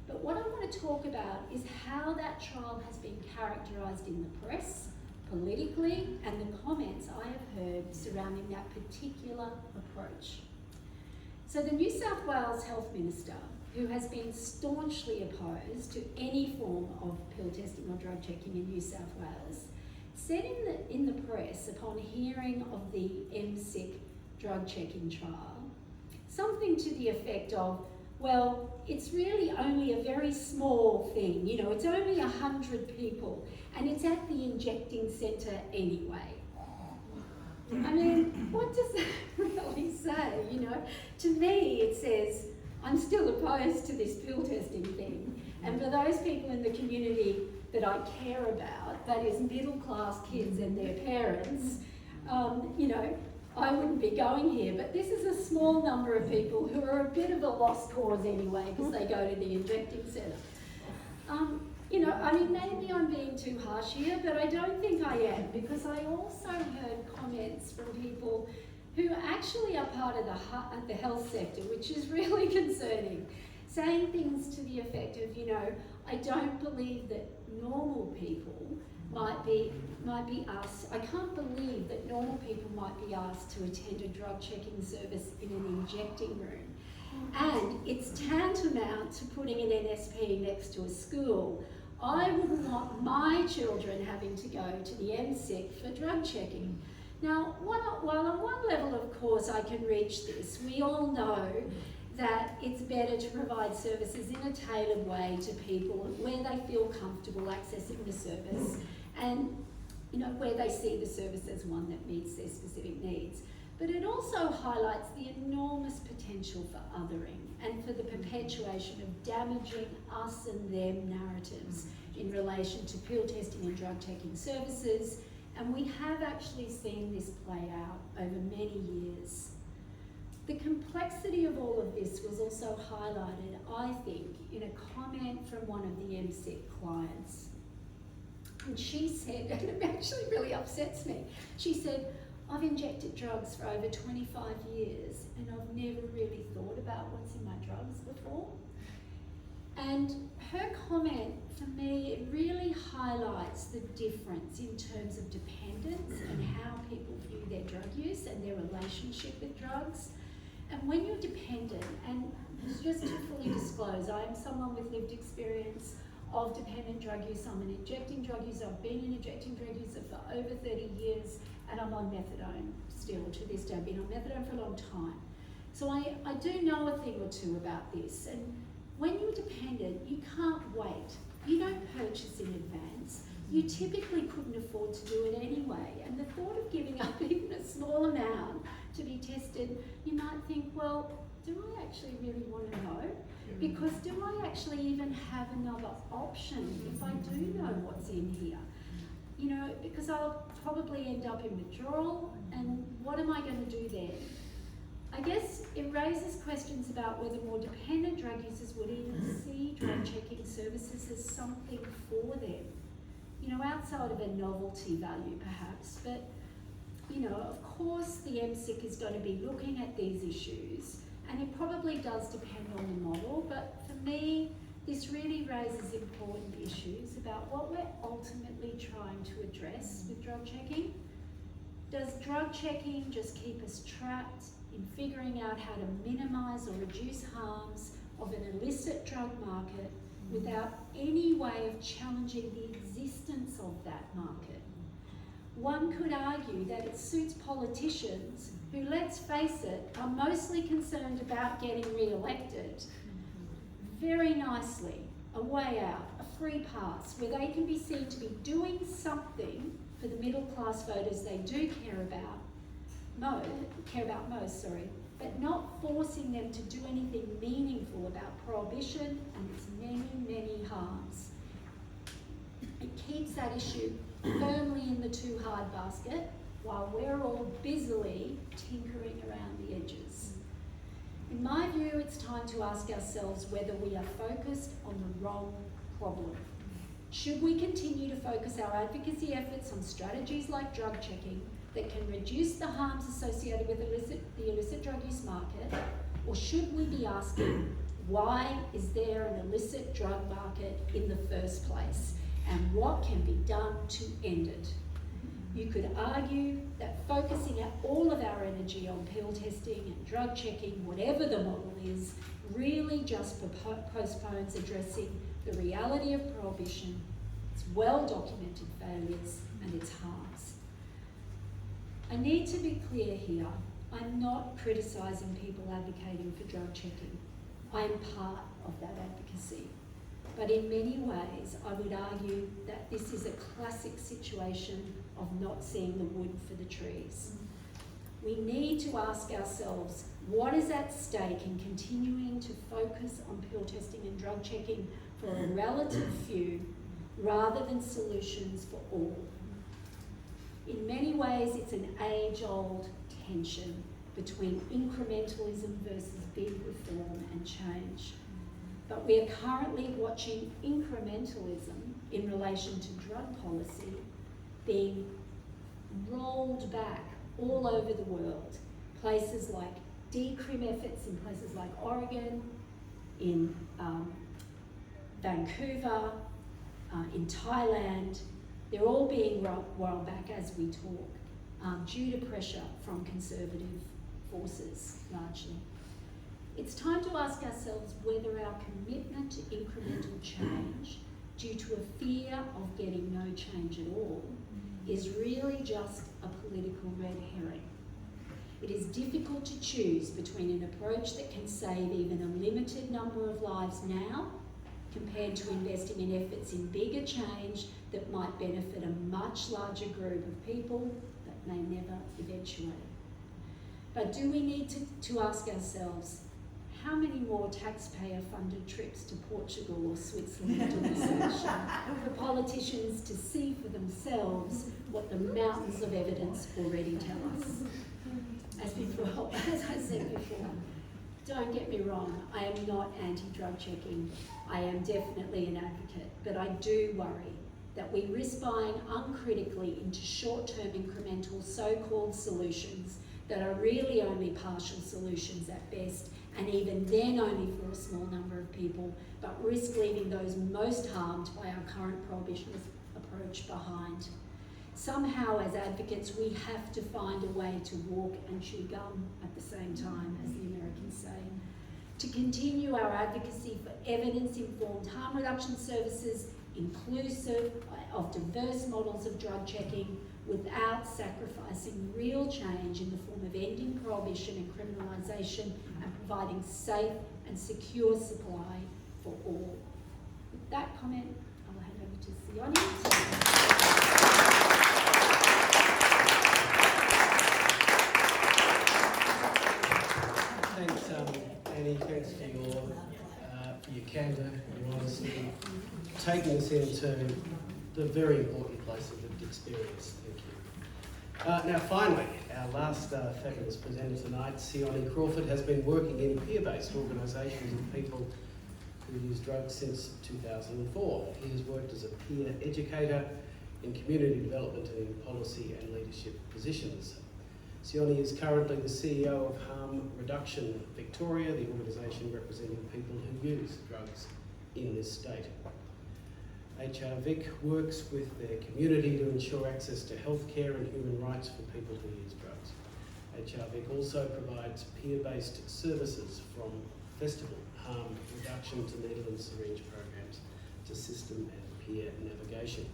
But what I want to talk about is how that trial has been characterised in the press, politically, and the comments I have heard surrounding that particular approach. So the New South Wales Health Minister, who has been staunchly opposed to any form of pill testing or drug checking in New South Wales, said in the press upon hearing of the MSIC drug checking trial, something to the effect of, well, it's really only a very small thing, it's only 100 people and it's at the injecting centre anyway. I mean, what does that really say, To me, it says, I'm still opposed to this pill testing thing. And for those people in the community that I care about, that is middle class kids and their parents, I wouldn't be going here, but this is a small number of people who are a bit of a lost cause anyway because they go to the injecting centre. Maybe I'm being too harsh here, but I don't think I am, because I also heard comments from people who actually are part of the health sector, which is really concerning, saying things to the effect of, I don't believe that normal people might be asked, I can't believe that normal people might be asked to attend a drug checking service in an injecting room. And it's tantamount to putting an NSP next to a school. I wouldn't want my children having to go to the MSIC for drug checking. Now, while on one level, of course, I can reach this, we all know that it's better to provide services in a tailored way to people where they feel comfortable accessing the service and where they see the service as one that meets their specific needs. But it also highlights the enormous potential for othering and for the perpetuation of damaging us and them narratives in relation to pill testing and drug checking services. And we have actually seen this play out over many years. The complexity of all of this was also highlighted, I think, in a comment from one of the MSIC clients. And she said, and it actually really upsets me, she said, I've injected drugs for over 25 years and I've never really thought about what's in my drugs before. And her comment, for me, it really highlights the difference in terms of dependence and how people view their drug use and their relationship with drugs. And when you're dependent, and just to fully disclose, I am someone with lived experience of dependent drug use. I'm an injecting drug user. I've been an injecting drug user for over 30 years, and I'm on methadone still to this day. I've been on methadone for a long time. So I do know a thing or two about this. And when you're dependent, you can't wait. You don't purchase in advance. You typically couldn't afford to do it anyway. And the thought of giving up even a small amount to be tested, you might think, well, do I actually really want to know? Because do I actually even have another option if I do know what's in here? Because I'll probably end up in withdrawal, and what am I going to do then? I guess it raises questions about whether more dependent drug users would even see drug checking services as something for them. Outside of a novelty value perhaps, but of course the MSIC is going to be looking at these issues, and it probably does depend on the model, but for me, this really raises important issues about what we're ultimately trying to address with drug checking. Does drug checking just keep us trapped in figuring out how to minimise or reduce harms of an illicit drug market without any way of challenging the existence of that market? One could argue that it suits politicians who, let's face it, are mostly concerned about getting re-elected very nicely a way out, a free pass, where they can be seen to be doing something for the middle class voters they do care about most, but not forcing them to do anything meaningful about prohibition and its many, many harms. It keeps that issue firmly in the too hard basket while we're all busily tinkering around the edges. In my view, it's time to ask ourselves whether we are focused on the wrong problem. Should we continue to focus our advocacy efforts on strategies like drug checking that can reduce the harms associated with the illicit drug use market, or should we be asking, why is there an illicit drug market in the first place, and what can be done to end it? You could argue that focusing all of our energy on pill testing and drug checking, whatever the model is, really just postpones addressing the reality of prohibition, its well-documented failures, and its harms. I need to be clear here. I'm not criticising people advocating for drug checking. I am part of that advocacy. But in many ways, I would argue that this is a classic situation of not seeing the wood for the trees. We need to ask ourselves, what is at stake in continuing to focus on pill testing and drug checking for a relative few rather than solutions for all? In many ways, it's an age-old tension between incrementalism versus big reform and change. But we are currently watching incrementalism in relation to drug policy being rolled back all over the world. Places like decrim efforts in places like Oregon, in Vancouver, in Thailand, they're all being rolled back as we talk, due to pressure from conservative forces, largely. It's time to ask ourselves whether our commitment to incremental change, due to a fear of getting no change at all, is really just a political red herring. It is difficult to choose between an approach that can save even a limited number of lives now, compared to investing in efforts in bigger change that might benefit a much larger group of people that may never eventuate. But do we need to ask ourselves, how many more taxpayer-funded trips to Portugal or Switzerland do we sanction for politicians to see for themselves what the mountains of evidence already tell us? As I said before, don't get me wrong, I am not anti-drug checking. I am definitely an advocate, but I do worry that we risk buying uncritically into short-term incremental so-called solutions that are really only partial solutions at best, and even then only for a small number of people, but risk leaving those most harmed by our current prohibitionist approach behind. Somehow, as advocates, we have to find a way to walk and chew gum at the same time, as the Americans say, to continue our advocacy for evidence-informed harm reduction services, inclusive of diverse models of drug checking, without sacrificing real change in the form of ending prohibition and criminalisation and providing safe and secure supply for all. With that comment, I'll hand over to Sione. Thanks, Annie. Thanks for your candour, your honesty, taking us into the very important place of lived experience. Thank you. Now, finally, our last fabulous presenter tonight, Sione Crawford, has been working in peer-based organisations of people who use drugs since 2004. He has worked as a peer educator in community development and in policy and leadership positions. Sione is currently the CEO of Harm Reduction Victoria, the organisation representing people who use drugs in this state. HRVIC works with their community to ensure access to healthcare and human rights for people who use drugs. HRVIC also provides peer-based services from festival harm reduction to needle and syringe programs to system and peer navigation,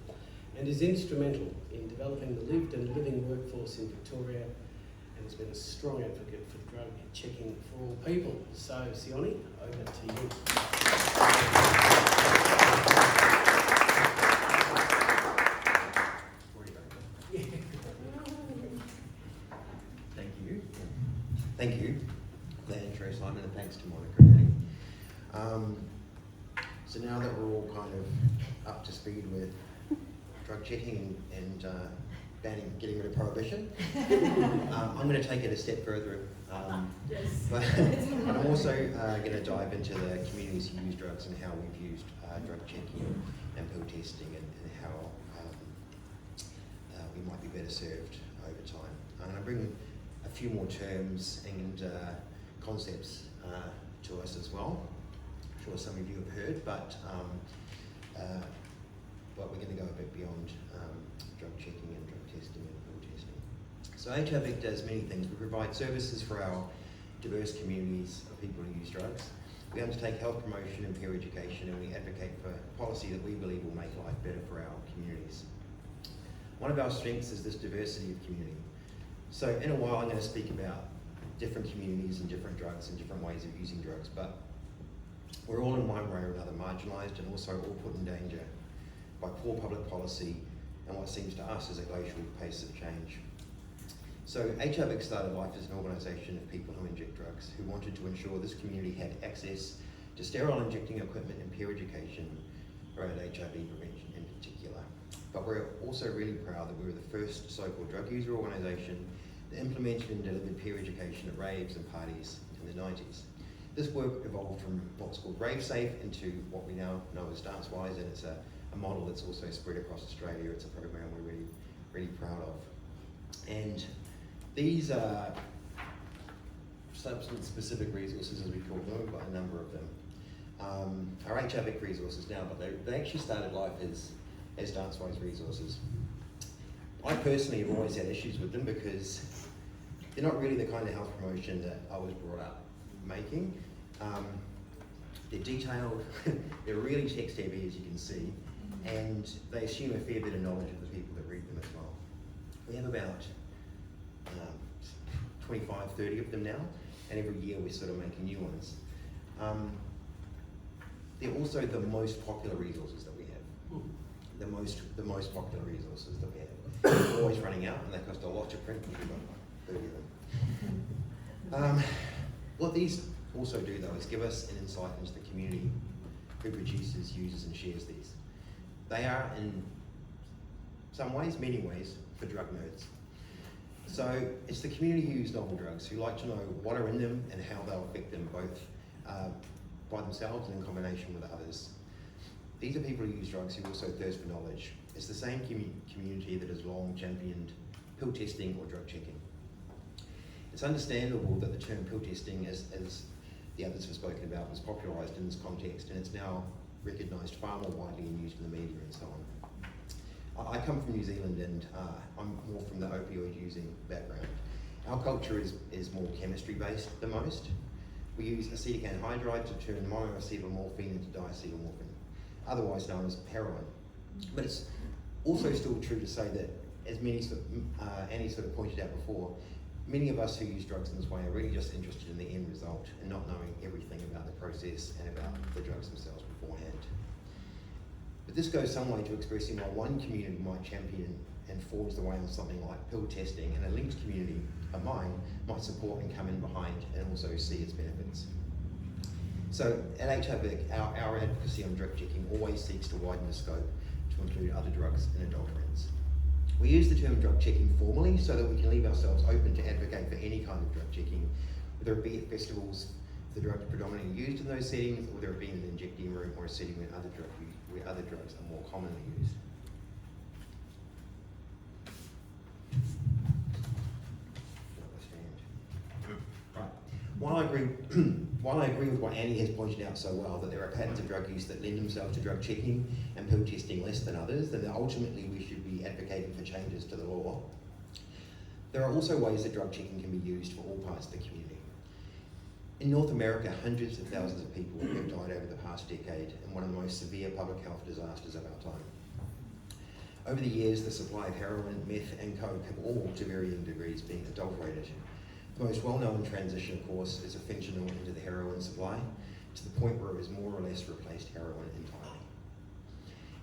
and is instrumental in developing the lived and living workforce in Victoria, and has been a strong advocate for drug checking for all people. So, Sione, over to you. Thank you for that intro, Simon, and thanks to Monica and Annie. So now that we're all kind of up to speed with drug checking and getting rid of prohibition, I'm going to take it a step further. But I'm also going to dive into the communities who use drugs and how we've used drug checking and pill testing and how we might be better served over time. I'm going to bring a few more terms and concepts to us as well. I'm sure some of you have heard, but we're going to go a bit beyond drug checking and drug testing and pill testing. So HRVIC does many things. We provide services for our diverse communities of people who use drugs. We undertake health promotion and peer education, and we advocate for policy that we believe will make life better for our communities. One of our strengths is this diversity of community. So in a while I'm going to speak about different communities and different drugs and different ways of using drugs, but we're all in one way or another marginalised and also all put in danger by poor public policy and what seems to us as a glacial pace of change. So HRVIC started life as an organisation of people who inject drugs, who wanted to ensure this community had access to sterile injecting equipment and peer education around HIV prevention in particular. But we're also really proud that we were the first so-called drug user organisation that implemented and delivered peer education at raves and parties in the 90s. This work evolved from what's called Rave Safe into what we now know as DanceWise, and it's a model that's also spread across Australia. It's a program we're really, really proud of. And these are substance-specific resources, as we call them. We've got a number of them. Our HRVIC resources now, but they actually started life as DanceWise resources. I personally have always had issues with them because they're not really the kind of health promotion that I was brought up making. They're detailed, they're really text heavy, as you can see, and they assume a fair bit of knowledge of the people that read them as well. We have about 25, 30 of them now, and every year we're sort of making new ones. They're also the most popular resources that we have. The most popular resources that we have. They're always running out, and they cost a lot to print, because we've got 30 of them. What these also do, though, is give us an insight into the community who produces, uses, and shares these. They are, in some ways, many ways, for drug nerds. So it's the community who use novel drugs, who like to know what are in them and how they'll affect them, both by themselves and in combination with others. These are people who use drugs who also thirst for knowledge. It's the same community that has long championed pill testing or drug checking. It's understandable that the term pill testing, as the others have spoken about, was popularised in this context, and it's now recognised far more widely and used in the media and so on. I come from New Zealand, and I'm more from the opioid using background. Our culture is more chemistry based than most. We use acetic anhydride to turn monoacetylmorphine into diacetylmorphine, otherwise known as heroin. But it's also still true to say that, as Annie sort of pointed out before, many of us who use drugs in this way are really just interested in the end result and not knowing everything about the process and about the drugs themselves beforehand. But this goes some way to expressing why one community might champion and forge the way on something like pill testing, and a linked community of mine might support and come in behind and also see its benefits. So at HRVIC, our advocacy on drug checking always seeks to widen the scope to include other drugs and adulterants. We use the term drug checking formally so that we can leave ourselves open to advocate for any kind of drug checking, whether it be at festivals, the drugs predominantly used in those settings, or whether it be in an injecting room or a setting where other drugs are more commonly used. Right. While I agree While I agree with what Annie has pointed out so well, that there are patterns of drug use that lend themselves to drug checking and pill testing less than others, then ultimately we should be advocating for changes to the law. There are also ways that drug checking can be used for all parts of the community. In North America, hundreds of thousands of people have died over the past decade in one of the most severe public health disasters of our time. Over the years, the supply of heroin, meth and coke have all, to varying degrees, been adulterated. The most well-known transition, of course, is a fentanyl into the heroin supply, to the point where it has more or less replaced heroin entirely.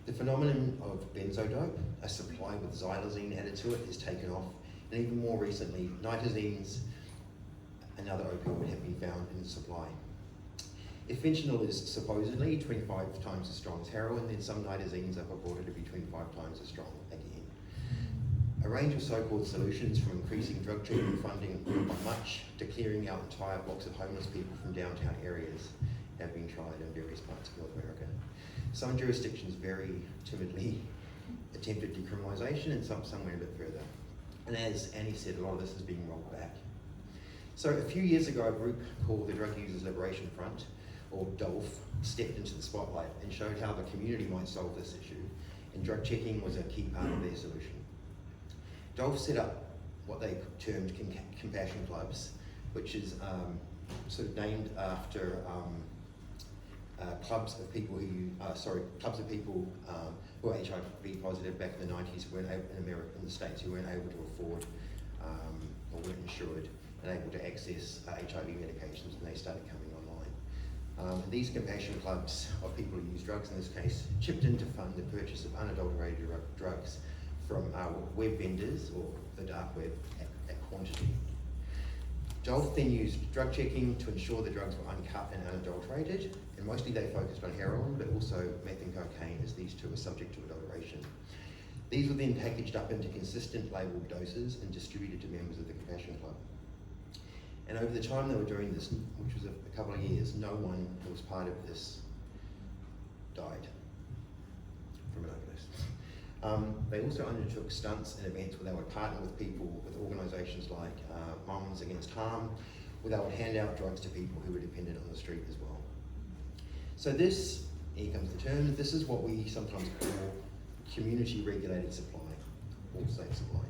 The phenomenon of benzodope, a supply with xylazine added to it, has taken off, and even more recently, nitazines, another opioid, have been found in the supply. If fentanyl is supposedly 25 times as strong as heroin, then some nitazines are purported to be 25 times as strong again. A range of so-called solutions, from increasing drug treatment funding by much to clearing out entire blocks of homeless people from downtown areas, have been tried in various parts of North America. Some jurisdictions very timidly attempted decriminalisation, and some went a bit further. And as Annie said, a lot of this is being rolled back. So a few years ago, a group called the Drug Users Liberation Front, or DOLF, stepped into the spotlight and showed how the community might solve this issue, and drug checking was a key part of their solution. DOLF set up what they termed compassion clubs, which is sort of named after clubs of people who who are HIV positive back in the 90s, who weren't able, in the States, who weren't able to afford or weren't insured and able to access HIV medications, and they started coming online. These compassion clubs of people who use drugs, in this case, chipped in to fund the purchase of unadulterated drugs from web vendors, or the dark web, at quantity. DOLF then used drug checking to ensure the drugs were uncut and unadulterated, and mostly they focused on heroin, but also meth and cocaine, as these two are subject to adulteration. These were then packaged up into consistent labelled doses and distributed to members of the compassion club. And over the time they were doing this, which was a couple of years, no one who was part of this died from an overdose. They also undertook stunts and events where they would partner with people, with organisations like Mums Against Harm, where they would hand out drugs to people who were dependent on the street as well. So this, here comes the term, this is what we sometimes call community regulated supply, or safe supply.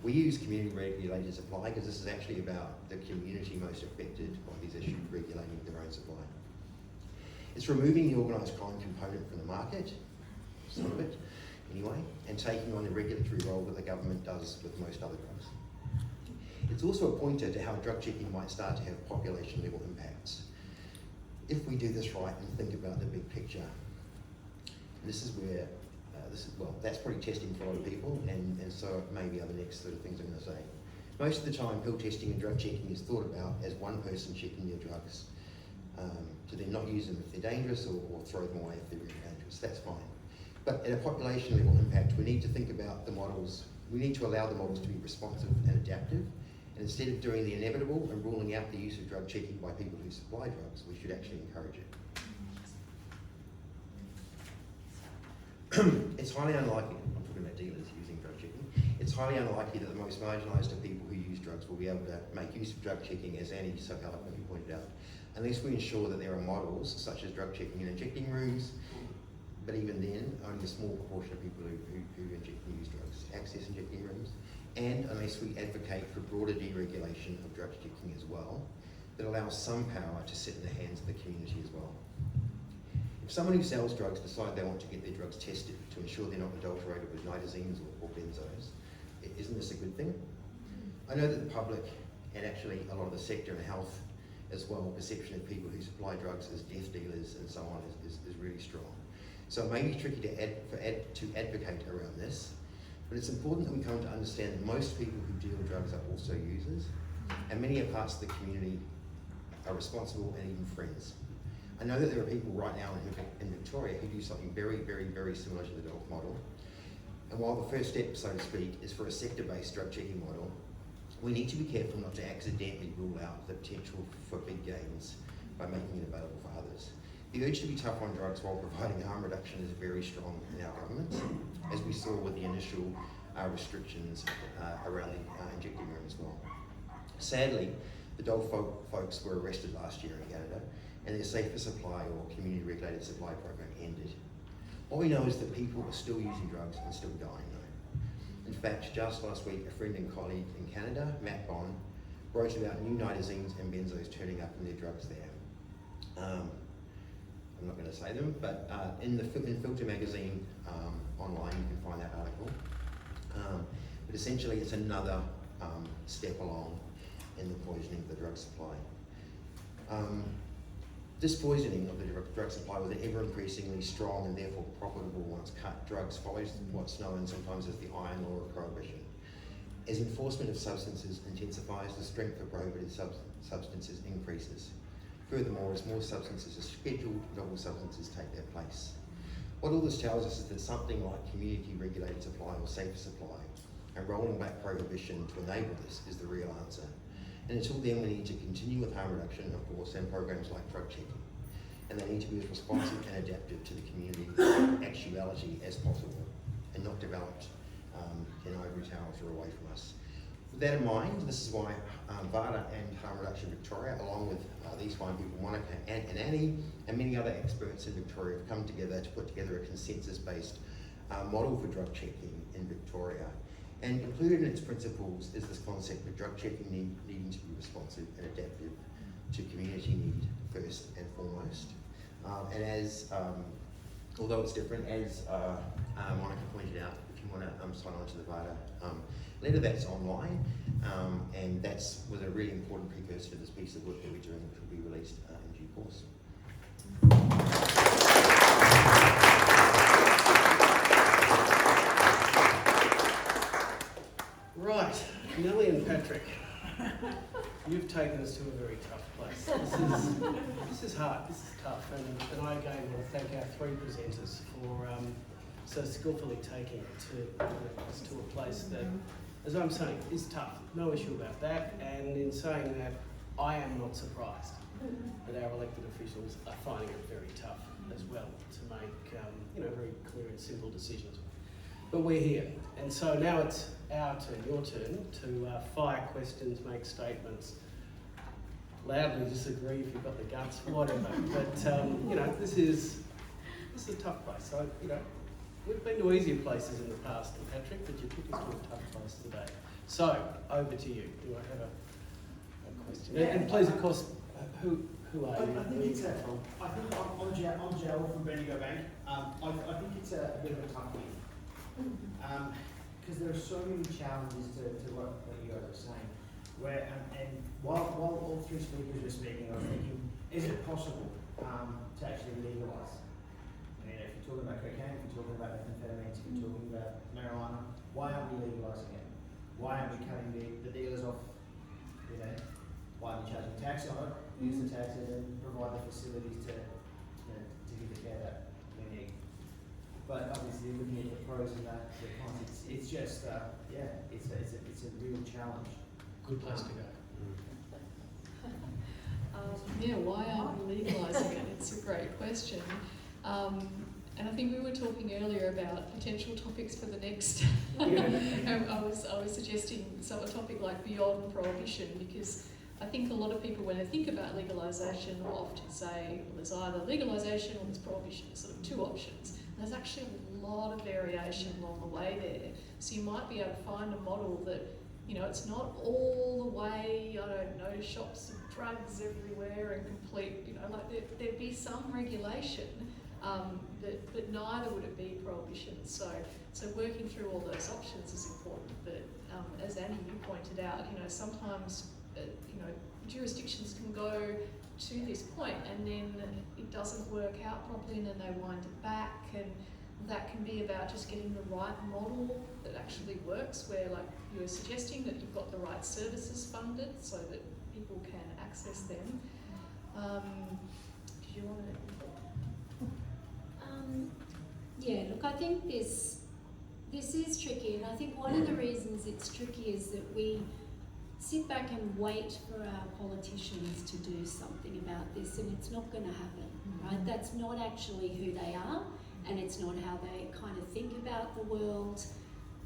We use community regulated supply because this is actually about the community most affected by these issues regulating their own supply. It's removing the organised crime component from the market, some of it anyway, and taking on the regulatory role that the government does with most other drugs. It's also a pointer to how drug checking might start to have population level impacts. If we do this right and think about the big picture, this is where that's probably testing for a lot of people, and so maybe other next sort of things I'm going to say. Most of the time, pill testing and drug checking is thought about as one person checking their drugs to then not use them if they're dangerous, or throw them away if they're really dangerous. That's fine. But at a population level impact, we need to think about the models. We need to allow the models to be responsive and adaptive. And instead of doing the inevitable and ruling out the use of drug checking by people who supply drugs, we should actually encourage it. It's highly unlikely, I'm talking about dealers using drug checking, it's highly unlikely that the most marginalised of people who use drugs will be able to make use of drug checking, as Annie so eloquently pointed out, unless we ensure that there are models such as drug checking in injecting rooms, but even then, only a small proportion of people who inject and use drugs access injecting rooms, and unless we advocate for broader deregulation of drug checking as well, that allows some power to sit in the hands of the community as well. If someone who sells drugs decide they want to get their drugs tested to ensure they're not adulterated with nitazines or benzos, isn't this a good thing? I know that the public, and actually a lot of the sector and health as well, perception of people who supply drugs as death dealers and so on is really strong. So it may be tricky to advocate around this, but it's important that we come to understand that most people who deal drugs are also users, and many parts of the community are responsible and even friends. I know that there are people right now in Victoria who do something very, very, very similar to the DOLF model. And while the first step, so to speak, is for a sector-based drug checking model, we need to be careful not to accidentally rule out the potential for big gains by making it available for others. The urge to be tough on drugs while providing harm reduction is very strong in our governments, as we saw with the initial restrictions around the injecting room as well. Sadly, The dog folks were arrested last year in Canada, and their safer supply or community regulated supply program ended. What we know is that people are still using drugs and still dying though. In fact, just last week, a friend and colleague in Canada, Matt Bond, wrote about new nitazines and benzos turning up in their drugs there. I'm not going to say them, but in Filter magazine online you can find that article. But essentially it's another step along in the poisoning of the drug supply. This poisoning of the drug supply with an ever increasingly strong and therefore profitable once cut drugs follows what's known sometimes as the iron law of prohibition. As enforcement of substances intensifies, the strength of prohibited substances increases. Furthermore, as more substances are scheduled, novel substances take their place. What all this tells us is that something like community regulated supply or safer supply and rolling back prohibition to enable this is the real answer. And until then, we need to continue with harm reduction, of course, and programs like drug checking. And they need to be as responsive and adaptive to the community actuality as possible, and not developed in ivory towers or away from us. With that in mind, this is why VADA and Harm Reduction Victoria, along with these fine people, Monica and Annie, and many other experts in Victoria, have come together to put together a consensus-based model for drug checking in Victoria. And included in its principles is this concept of drug checking needing to be responsive and adaptive to community need first and foremost. And as, although it's different, as Monica pointed out, if you want to sign on to the VADA letter, that's online, and that's was a really important precursor to this piece of work that we're doing, which will be released in due course. Right, Nellie and Patrick, you've taken us to a very tough place. This is hard, this is tough, and I again want to thank our three presenters for so skillfully taking it to us to a place that, as I'm saying, is tough. No issue about that. And in saying that, I am not surprised that our elected officials are finding it very tough as well to make very clear and simple decisions. But we're here, and so now it's our turn, your turn, to fire questions, make statements, loudly disagree if you've got the guts, whatever. But this is a tough place. So we've been to easier places in the past, Patrick, but you took us to a tough place today. So over to you. Do I have a question? Yeah. And please, of course, who are you? I think it's I'm Joel from Bendigo Bank. I think it's a bit of a tough thing. Because there are so many challenges to what you guys are saying. And while all three speakers were speaking, I was thinking, is it possible to actually legalise? I mean, if you're talking about cocaine, if you're talking about methamphetamines, if you're talking about marijuana, why aren't we legalising it? Why aren't we cutting the dealers off? Why aren't we charging tax on it? Use the taxes and provide the facilities to give the care that we need. But obviously, looking at the pros and the cons, it's just it's a real challenge. Good place to go. Why aren't we legalising it? It's a great question. And I think we were talking earlier about potential topics for the next. I was suggesting a topic like beyond prohibition, because I think a lot of people, when they think about legalisation, will often say, well, there's either legalisation or there's prohibition. There's sort of two options. And there's actually a lot of variation along the way there. So you might be able to find a model that, it's not all the way, shops of drugs everywhere and complete, there'd be some regulation, but neither would it be prohibition. So working through all those options is important. But as Annie, you pointed out, sometimes, jurisdictions can go to this point and then it doesn't work out properly and then they wind it back, and that can be about just getting the right model that actually works, where, like you were suggesting, that you've got the right services funded so that people can access them. Do you want to? Look, I think this is tricky, and I think one of the reasons it's tricky is that we sit back and wait for our politicians to do something about this, and it's not going to happen, right? That's not actually who they are, and it's not how they kind of think about the world.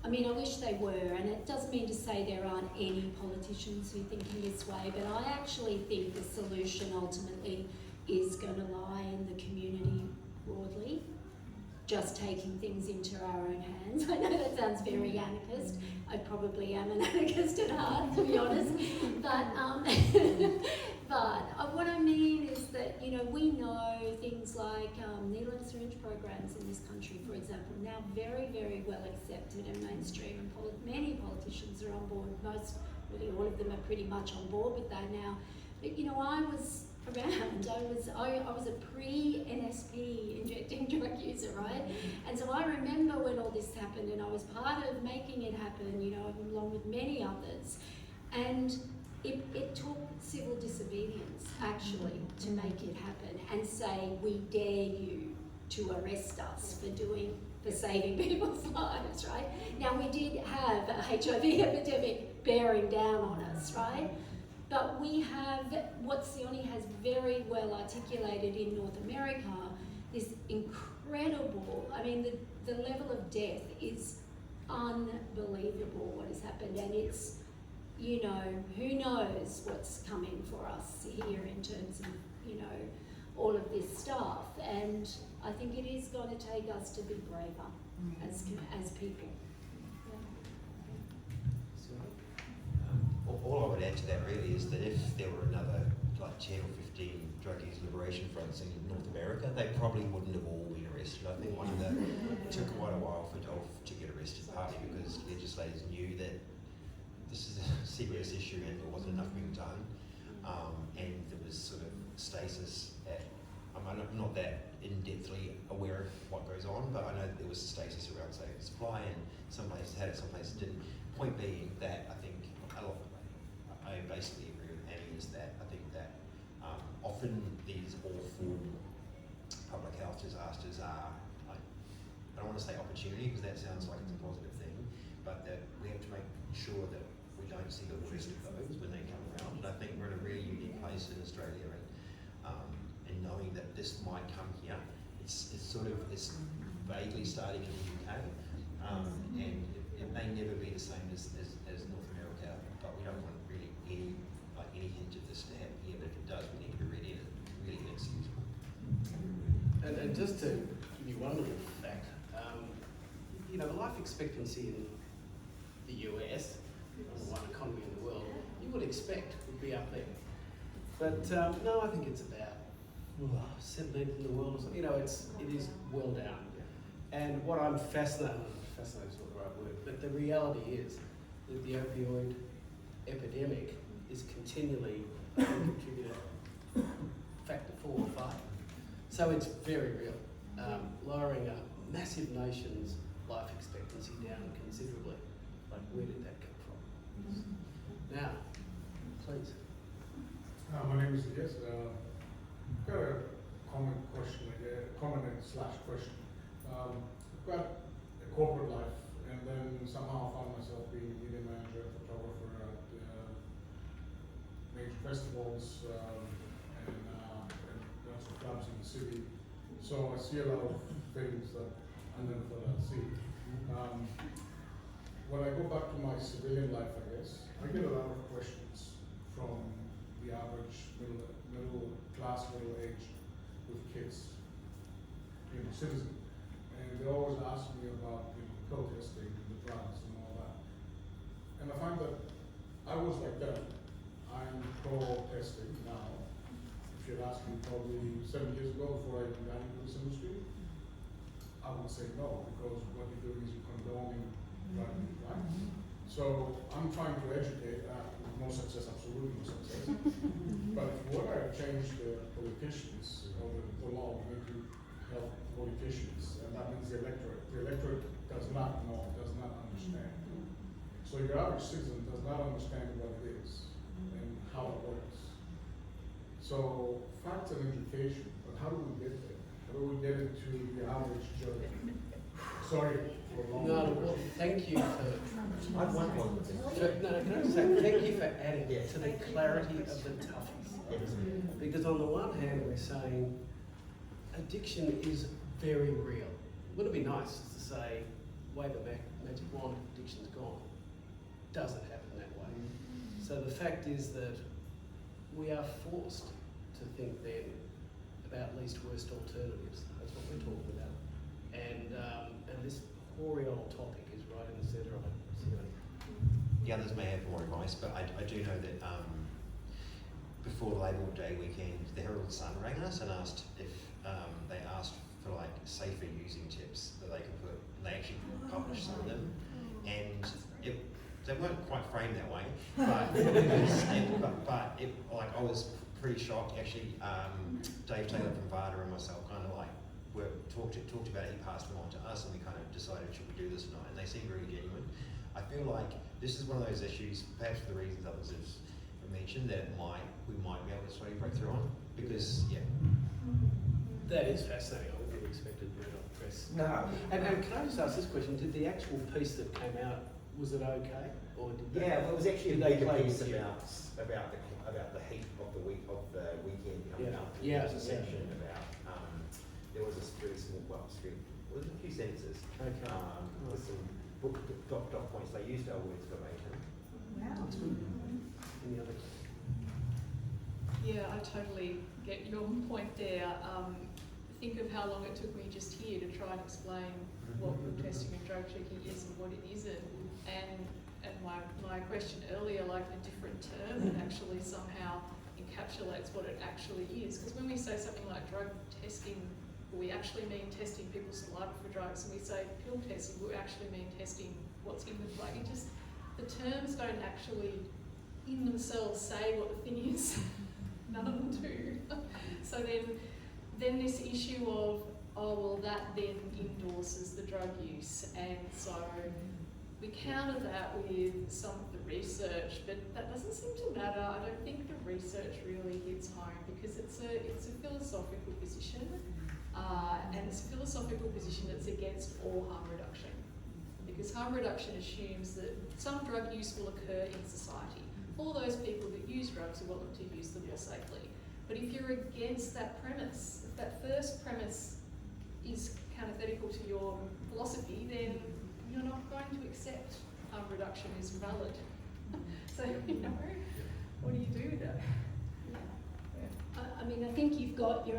I mean, I wish they were, and it doesn't mean to say there aren't any politicians who think in this way, but I actually think the solution ultimately is going to lie in the community broadly, just taking things into our own hands. I know that sounds very anarchist. I probably am an anarchist at heart, to be honest. But what I mean is that, you know, we know things like needle and syringe programs in this country, for example, now very, very well accepted and mainstream, and many politicians are on board. Most, really all of them are pretty much on board with that now. But, you know, I was around. I was a pre-NSP injecting drug user, right? And so I remember when all this happened, and I was part of making it happen, you know, along with many others. And it took civil disobedience, actually, to make it happen and say, we dare you to arrest us for saving people's lives, right? Now, we did have a HIV epidemic bearing down on us, right? But we have what Sione has very well articulated in North America, this incredible, I mean, the level of death is unbelievable what has happened, and it's, you know, who knows what's coming for us here in terms of, you know, all of this stuff. And I think it is going to take us to be braver as people. All I would add to that really is that if there were another like 10 or 15 drug use liberation fronts in North America, they probably wouldn't have all been arrested. I think it took quite a while for Dolph to get arrested, partly because legislators knew that this is a serious issue and there wasn't enough being done. And there was sort of stasis I'm not that in-depthly aware of what goes on, but I know that there was a stasis around, say, supply, and some places had it, some places didn't. Point being that I think I basically agree with Annie, is that I think that often these awful public health disasters are, I don't want to say opportunity because that sounds like it's a positive thing, but that we have to make sure that we don't see the worst of those when they come around. And I think we're in a really unique place in Australia, and knowing that this might come here, it's vaguely starting in the UK, and it may never be the same as North America, but we don't want really any hint of this to happen here. But if it does, we need to be ready inexcusable. And just to give you one little fact, you know, the life expectancy in the US, number one economy in the world, you would expect would be up there. But no, I think it's about 17th in the world or something. You know, it is well down. And what I'm fascinated is not the right word, but the reality is that the opioid epidemic is continually a contributor factor 4 or 5. So it's very real, lowering a massive nation's life expectancy down considerably. Like, where did that come from? Now, please. My name is Elias. I've got a comment / question. I've got a corporate life, and then somehow found myself being a media manager, photographer at major festivals and lots of clubs in the city. So I see a lot of things that I never thought I'd see. When I go back to my civilian life, I guess, I get a lot of questions from the average middle class, middle age with kids, you know, citizen. And they always ask me about, you know, protesting and the drugs and all that. And I find that I was like that. I'm protesting now. If you'd asked me probably 7 years ago before I even got into this industry, I would say no, because what you're doing is you're condoning drug use, right? So I'm trying to educate, with no success, absolutely no success. But if we want to change the politicians or the law, we need to help politicians, and that means the electorate. The electorate does not know, does not understand. So your average citizen does not understand what it is and how it works. So facts and education, but how do we get there? How do we get it to the average Joe? Sorry for a long No, well, thank you for. I have one more thing. Can I just say thank you for adding to the clarity of the toughies. Because on the one hand, we're saying addiction is very real. Wouldn't it be nice to say way the magic wand addiction's gone, doesn't happen that way. So the fact is that we are forced to think then about least worst alternatives. That's what we're talking about. And this hoary old topic is right in the centre of it. The others may have more advice, but I do know that before the Labour Day weekend, the Herald Sun rang us and asked if they asked for like safer using tips that they could put. And they actually published some of them, and they weren't quite framed that way, but I was pretty shocked actually. Dave Taylor from VADA and myself kind of like talked about it. He passed them on to us, and we kind of decided should we do this or not, and they seemed really genuine. I feel like this is one of those issues, perhaps for the reasons others have mentioned, that we might be able to slowly break through on, because That is fascinating. I wouldn't have expected Murdoch Press. No. And can I just ask this question? Did the actual piece that came out, was it okay? Or did they, Yeah, well, it was actually a did they bigger play piece with you? about the heat of the weekend coming Yeah. up. Yeah, There was a yeah. section about there was a very small it was a few sentences Okay. with some dot points. They used our words verbatim. That's good. Any other? Yeah, I totally get your point there. Think of how long it took me just here to try and explain what group testing and drug checking is and what it isn't. And my question earlier, like a different term that actually somehow encapsulates what it actually is. Because when we say something like drug testing, we actually mean testing people's saliva for drugs, and we say pill testing, we actually mean testing what's in the drug. It just, the terms don't actually in themselves say what the thing is. None of them do. So then this issue of, oh well, that then endorses the drug use, and so we counter that with some of the research, but that doesn't seem to matter. I don't think the research really hits home, because it's a philosophical position, and it's a philosophical position that's against all harm reduction, because harm reduction assumes that some drug use will occur in society. All those people that use drugs are willing to use them more safely. But if you're against that premise, if that first premise is antithetical to your philosophy, then you're not going to accept harm reduction is valid. So, what do you do with that? I mean, I think you've got you've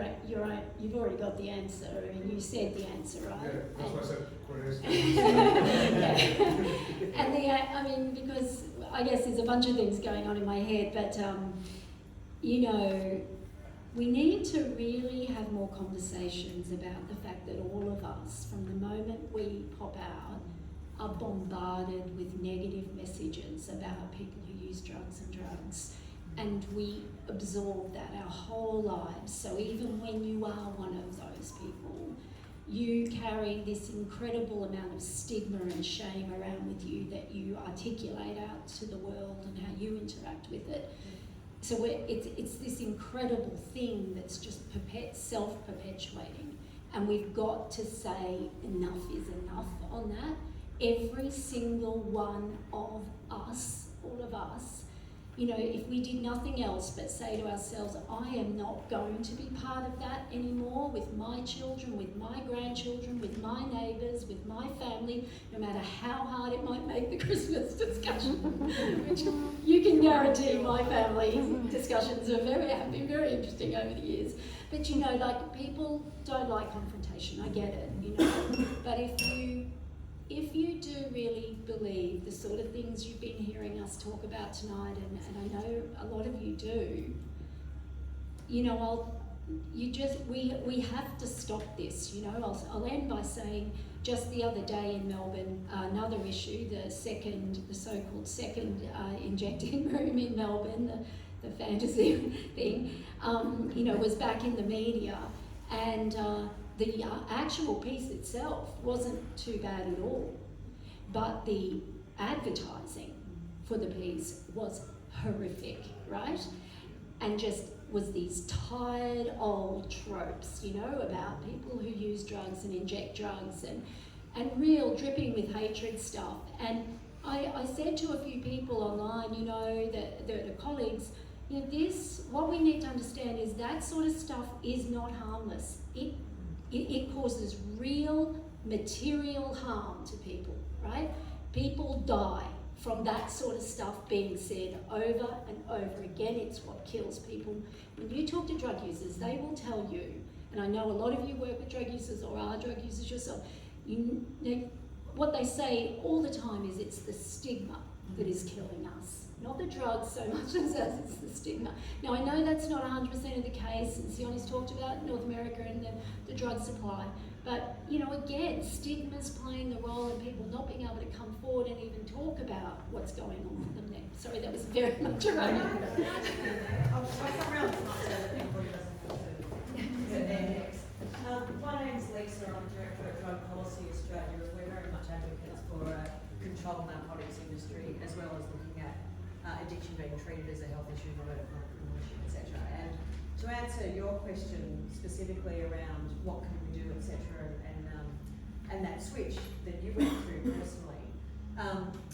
already got the answer. I mean, you said the answer, right? Yeah, that's what I said. Yeah. And I mean, because I guess there's a bunch of things going on in my head, but we need to really have more conversations about the fact that all of us, from the moment we pop out, are bombarded with negative messages about people who use drugs and drugs. And we absorb that our whole lives. So even when you are one of those people, you carry this incredible amount of stigma and shame around with you that you articulate out to the world and how you interact with it. So it's this incredible thing that's just self-perpetuating. And we've got to say enough is enough on that. Every single one of us, all of us, if we did nothing else but say to ourselves, I am not going to be part of that anymore with my children, with my grandchildren, with my neighbours, with my family, no matter how hard it might make the Christmas discussion, which you can guarantee my family discussions have been very interesting over the years. But people don't like confrontation, I get it, but if you do really believe the sort of things you've been hearing us talk about tonight, and I know a lot of you do, we have to stop this. I'll end by saying, just the other day in Melbourne, another issue, the so-called second injecting room in Melbourne, the fantasy thing, was back in the media, and the actual piece itself wasn't too bad at all, but the advertising for the piece was horrific, right? And just was these tired old tropes, about people who use drugs and inject drugs and real dripping with hatred stuff. And I said to a few people online, the colleagues, what we need to understand is that sort of stuff is not harmless. It causes real material harm to people, right? People die from that sort of stuff being said over and over again. It's what kills people. When you talk to drug users, they will tell you, and I know a lot of you work with drug users or are drug users yourself, what they say all the time is it's the stigma that is killing us. Not the drugs so much as it's the stigma. Now I know that's not 100% of the case, and Sione's talked about North America and the drug supply, but you know, again, stigma's playing the role in people not being able to come forward and even talk about what's going on with them there. Sorry, that was very much a run. My name's Lisa, I'm Director at Drug Policy Australia, and we're very much advocates for a controlled narcotics industry, as well as looking at addiction being treated as a health issue, not a entrepreneurship, etc. And to answer your question specifically around what can we do, etc., and that switch that you went through personally.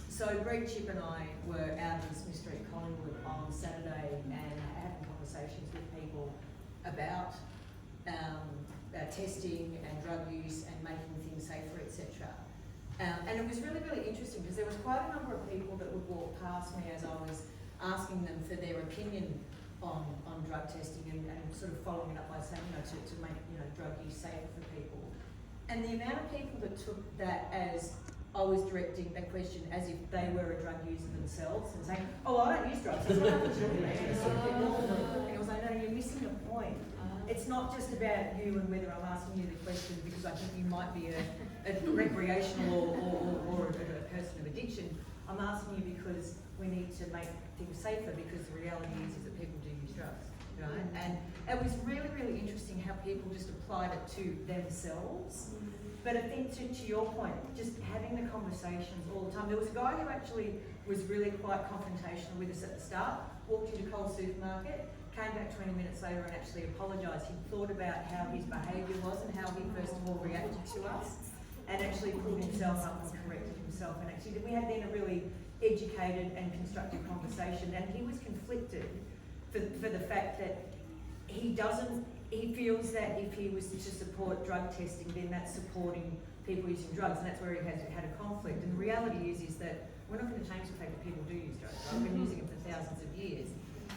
So Greg Chip and I were out in Smith Street, Collingwood on Saturday and having conversations with people about testing and drug use and making things safer, etc. And it was really, really interesting because there was quite a number of people that would walk past me as I was asking them for their opinion on drug testing and sort of following it up by saying, to make drug use safer for people. And the amount of people that took that as I was directing that question as if they were a drug user themselves and saying, oh, I don't use drugs, that's what happens to me. And I was like, no, you're missing the point. It's not just about you and whether I'm asking you the question because I think you might be a recreational or a person of addiction. I'm asking you because we need to make things safer because the reality is that people do use drugs, right? And it was really, really interesting how people just applied it to themselves. But I think to your point, just having the conversations all the time. There was a guy who actually was really quite confrontational with us at the start, walked into Coles supermarket, came back 20 minutes later and actually apologised. He thought about how his behaviour was and how he first of all reacted to us and actually pulled himself up and corrected himself. And actually we had then a really educated and constructive conversation, and he was conflicted for the fact that he feels that if he was to support drug testing, then that's supporting people using drugs, and that's where he has had a conflict. And the reality is that we're not going to change the fact that people do use drugs. Right? We've been using it for thousands of years.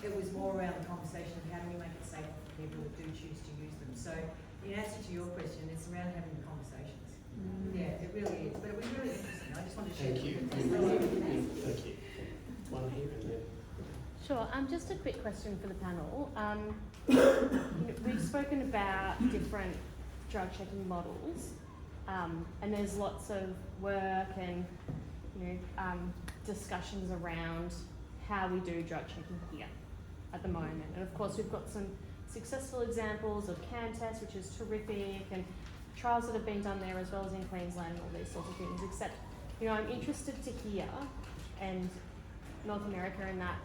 It was more around the conversation of how do we make it safer for people that do choose to use them. So in answer to your question, it's around having the conversations. Yeah, it really is. But it was really interesting. I just wanted to share. Thank you. Thank you. One here and then. Sure. Just a quick question for the panel. We've spoken about different drug checking models, and there's lots of work and discussions around how we do drug checking here at the moment. And of course, we've got some successful examples of CAN tests, which is terrific, and trials that have been done there as well as in Queensland and all these sorts of things. Except, I'm interested to hear, and North America and that,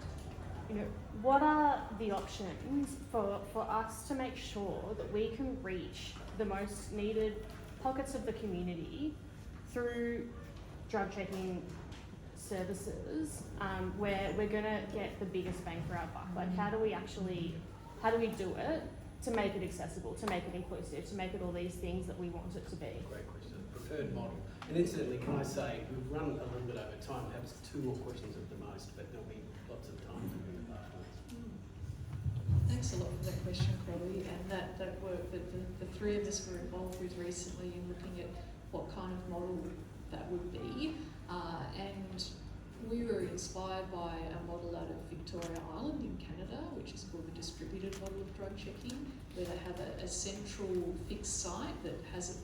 what are the options for us to make sure that we can reach the most needed pockets of the community through drug checking services, where we're going to get the biggest bang for our buck? Like, how do we do it to make it accessible, to make it inclusive, to make it all these things that we want it to be? Great question. Preferred model. And incidentally, can I say, we've run a little bit over time, perhaps 2 more questions at the most, but there'll be lots of time for the last ones. Thanks a lot for that question, Chloe, and that work that the 3 of us were involved with recently in looking at what kind of model that would be. And we were inspired by a model out of Victoria Island in Canada, which is called the distributed model of drug checking, where they have a central fixed site that has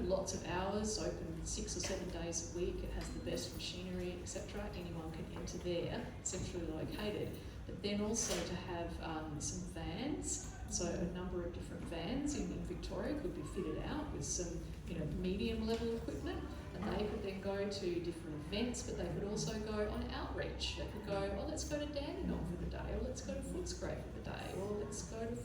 lots of hours, open 6 or 7 days a week. It has the best machinery, etc. Anyone can enter there, centrally located. But then also to have some vans, so a number of different vans in Victoria could be fitted out with some medium level equipment, and they could then go to different events, but they could also go on outreach. They could go, let's go to Dandenong for the day, or let's go to Footscray for the day, or let's go to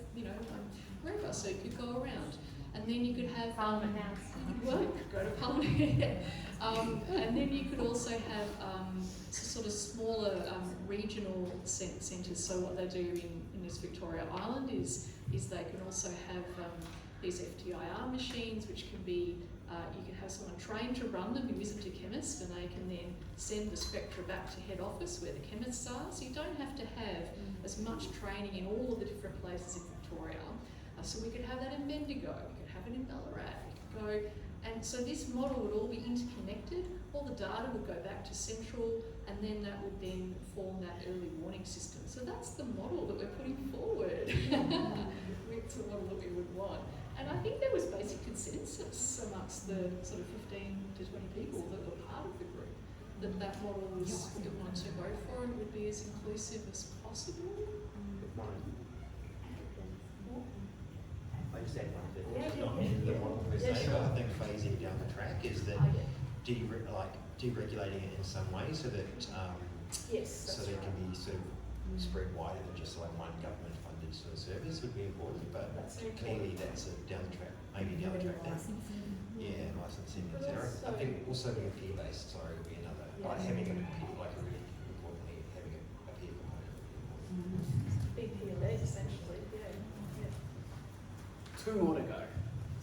wherever. So you could go around, and then you could have Parliament House. Well, you could go to Parliament. And then you could also have sort of smaller regional centres. So what they do in this Victoria Island is they can also have these FTIR machines, which can be, you can have someone trained to run them who isn't a chemist, and they can then send the spectra back to head office where the chemists are. So you don't have to have as much training in all of the different places in Victoria. So we could have that in Bendigo, we could have it in Ballarat, we could go, and so this model would all be interconnected, all the data would go back to central, and then that would then form that early warning system. So that's the model that we're putting forward. It's the model that we would want. And I think there was basic consensus amongst the sort of 15 to 20 people that were part of the group, that that model was what we wanted to go for, and it would be as inclusive as possible. I just add one thing, it's not in the model per se, but I think phasing down the track is that deregulating it in some way so that so that it can be sort of spread wider than just like one government funded sort of service would be important, but clearly that's down the track, maybe down the track then. Yeah, licensing, etc. I think also being peer based, sorry, would be another, like having a peer, like really importantly, having a peer component. Big peer-led, essentially, yeah. Two more to go.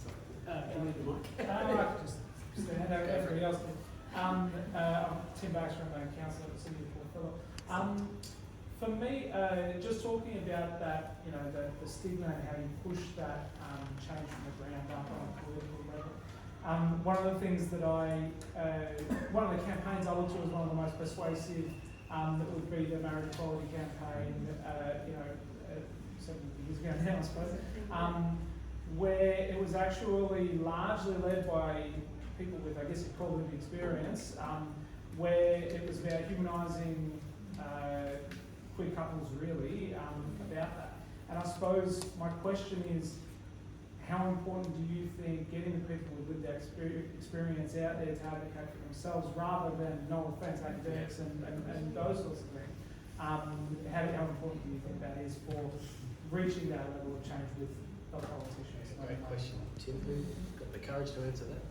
Sorry. Can you do Mike? Just stand over everybody else. I'm Tim Baxter, I'm a councillor at the City of Port Phillip. For me, just talking about that, you know, the stigma and how you push that change from the ground up on a political level. One of the things that one of the campaigns I looked to as one of the most persuasive, that would be the marriage equality campaign, 7 years ago now, I suppose, where it was actually largely led by people with, I guess you'd call them experience, where it was about humanising queer couples really, about that. And I suppose my question is, how important do you think getting the people with that experience out there to advocate for themselves rather than, no offence, academics and those sorts of things, how important do you think that is for reaching that level of change with the politicians? Great question. Tim, who got the courage to answer that?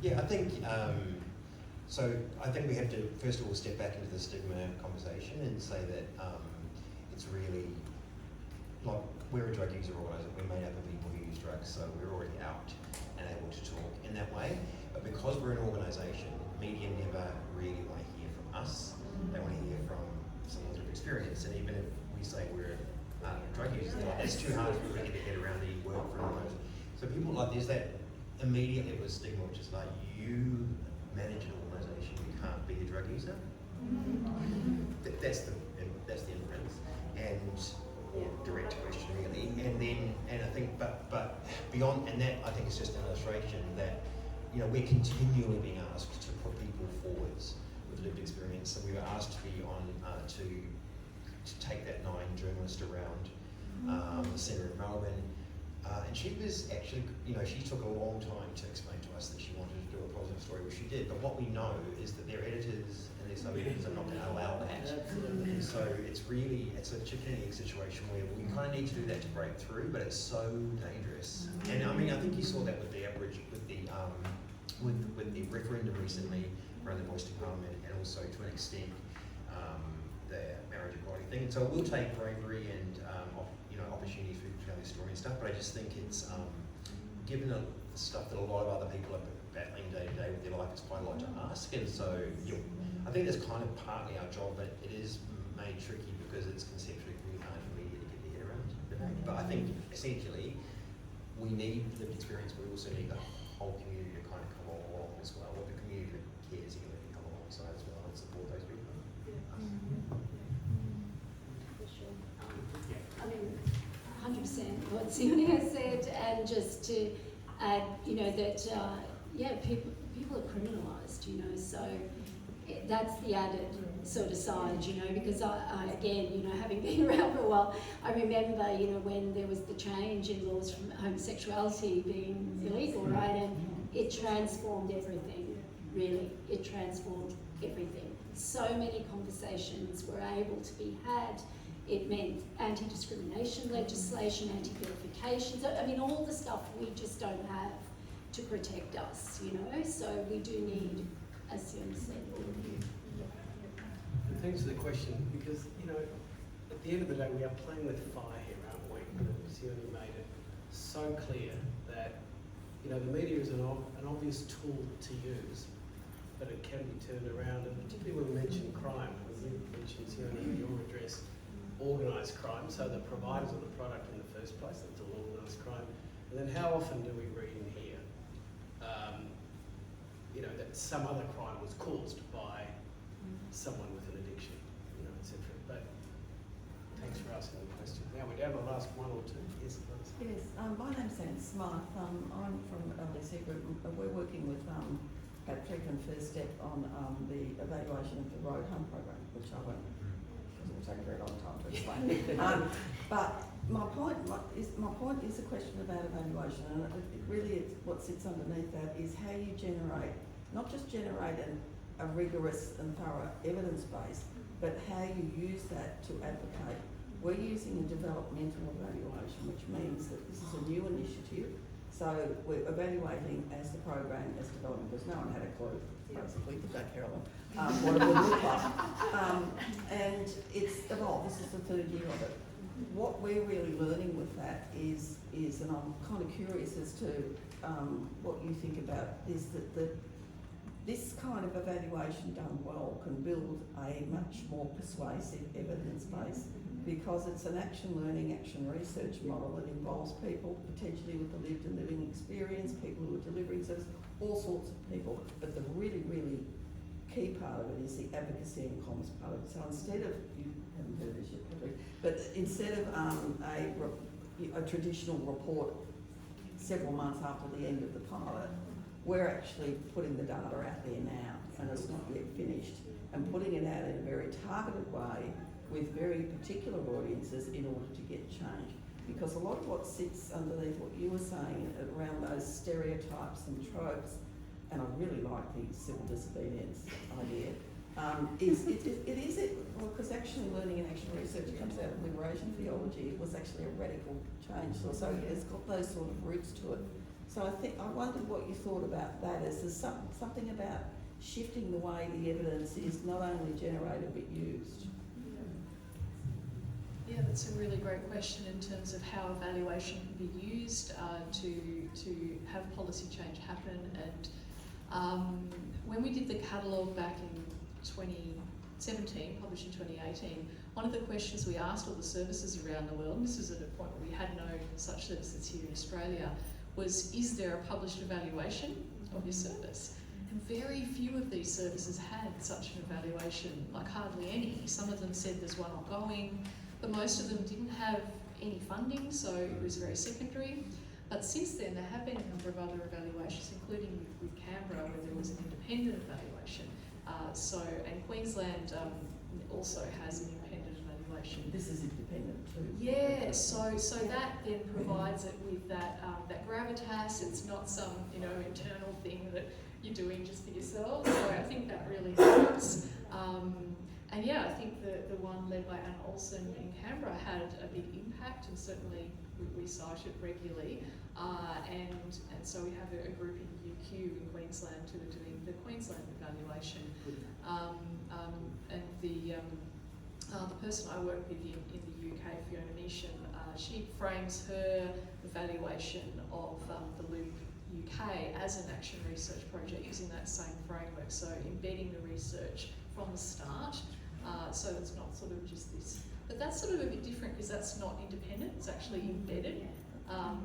Yeah, I think so. I think we have to first of all step back into the stigma conversation and say that it's really like we're a drug user organisation. We're made up of people who use drugs, so we're already out and able to talk in that way. But because we're an organisation, media never really want to hear from us. They want to hear from someone with experience, and even if we say we're drug users, they're like, that's too hard for me to get around the work for an organisation. So people like, there's that immediately with stigma, which is like, you manage an organisation, you can't be a drug user. That's the inference, and or direct question really. And I think, but beyond, and that I think is just an illustration that, you know, we're continually being asked to put people forwards with lived experience. And we were asked to be on to take that 9 journalist around the centre of Melbourne. And she was actually, you know, she took a long time to explain to us that she wanted to do a positive story, which she did. But what we know is that their editors and their sub-editors are not going to allow that. And so it's a chicken and egg situation where we kind of need to do that to break through, but it's so dangerous. And I mean, I think you saw that with the with the referendum recently around the voice to Parliament, and also to an extent the marriage equality thing. And so it will take bravery and opportunities for people to tell their story and stuff, but I just think it's, given the stuff that a lot of other people are battling day to day with their life, it's quite a lot to ask, and so I think that's kind of partly our job, but it is made tricky because it's conceptually really hard for media to get their head around. But I think essentially we need lived experience, but we also need the whole community to kind of come along as well, or the community that cares can come alongside as well and support those people. I mean, 100% what Sione has said, and just to add, that people are criminalised, so that's the added sort of side, because I again, having been around for a while, I remember, when there was the change in laws from homosexuality being illegal, right, and it transformed everything, really, it transformed everything. So many conversations were able to be had. It meant anti-discrimination legislation, anti-vilification, all the stuff we just don't have to protect us, so we do need, as Sione said, all of you. Thanks for the question, because, at the end of the day, we are playing with fire here, aren't we? Sione made it so clear that, you know, the media is an obvious tool to use, but it can be turned around, and particularly when we mention crime, when you mentioned, Sione, in your address, organised crime, so the providers of the product in the first place, that's all organised crime. And then how often do we read and hear, you know, that some other crime was caused by someone with an addiction, you know, etc. But thanks for asking the question. Now we're down to the last one or two. Yes, please. Yes, my name's Anne Smythe. I'm from LSE Group. We're working with Patrick and First Step on the evaluation of the road home program, which I won't, because it will take a very long time to explain. But my point is a question about evaluation, and it really is what sits underneath that is how you generate, not just generate a rigorous and thorough evidence base, but how you use that to advocate. We're using a developmental evaluation, which means that this is a new initiative. So we're evaluating as the program is developing, because no one had a clue, basically, did that, Carolyn, what it would look like. And it's evolved. This is the third year of it. What we're really learning with that is, and I'm kind of curious as to what you think about, is that this kind of evaluation done well can build a much more persuasive evidence base, because it's an action learning, action research model that involves people potentially with the lived and living experience, people who are delivering service, all sorts of people. But the really, really key part of it is the advocacy and comms part of it. So instead of, you haven't heard this yet, probably, but instead of a traditional report several months after the end of the pilot, we're actually putting the data out there now, and it's not yet finished, and putting it out in a very targeted way with very particular audiences in order to get change. Because a lot of what sits underneath what you were saying around those stereotypes and tropes, and I really like the civil disobedience idea, because action learning and action research comes out of liberation theology. It was actually a radical change, so it's got those sort of roots to it. So I wondered what you thought about that. Is there something about shifting the way the evidence is not only generated but used? Yeah, that's a really great question in terms of how evaluation can be used to have policy change happen. And when we did the catalogue back in 2017, published in 2018, one of the questions we asked all the services around the world, and this was at a point where we had no such services here in Australia, was, is there a published evaluation of your service? And very few of these services had such an evaluation, like hardly any. Some of them said there's one ongoing, but most of them didn't have any funding, so it was very secondary. But since then, there have been a number of other evaluations, including with Canberra, where there was an independent evaluation. And Queensland also has an independent evaluation. This is independent too. Yeah, so that then provides it with that gravitas. It's not some internal thing that you're doing just for yourself. So I think that really helps. And yeah, I think the one led by Anna Olsen in Canberra had a big impact, and certainly we cite it regularly. And so we have a group in UQ in Queensland who are doing the Queensland evaluation. And the person I work with in the UK, Fiona Measham, she frames her evaluation of the Loop UK as an action research project using that same framework, so embedding the research from the start, so it's not sort of just this. But that's sort of a bit different because that's not independent, it's actually embedded.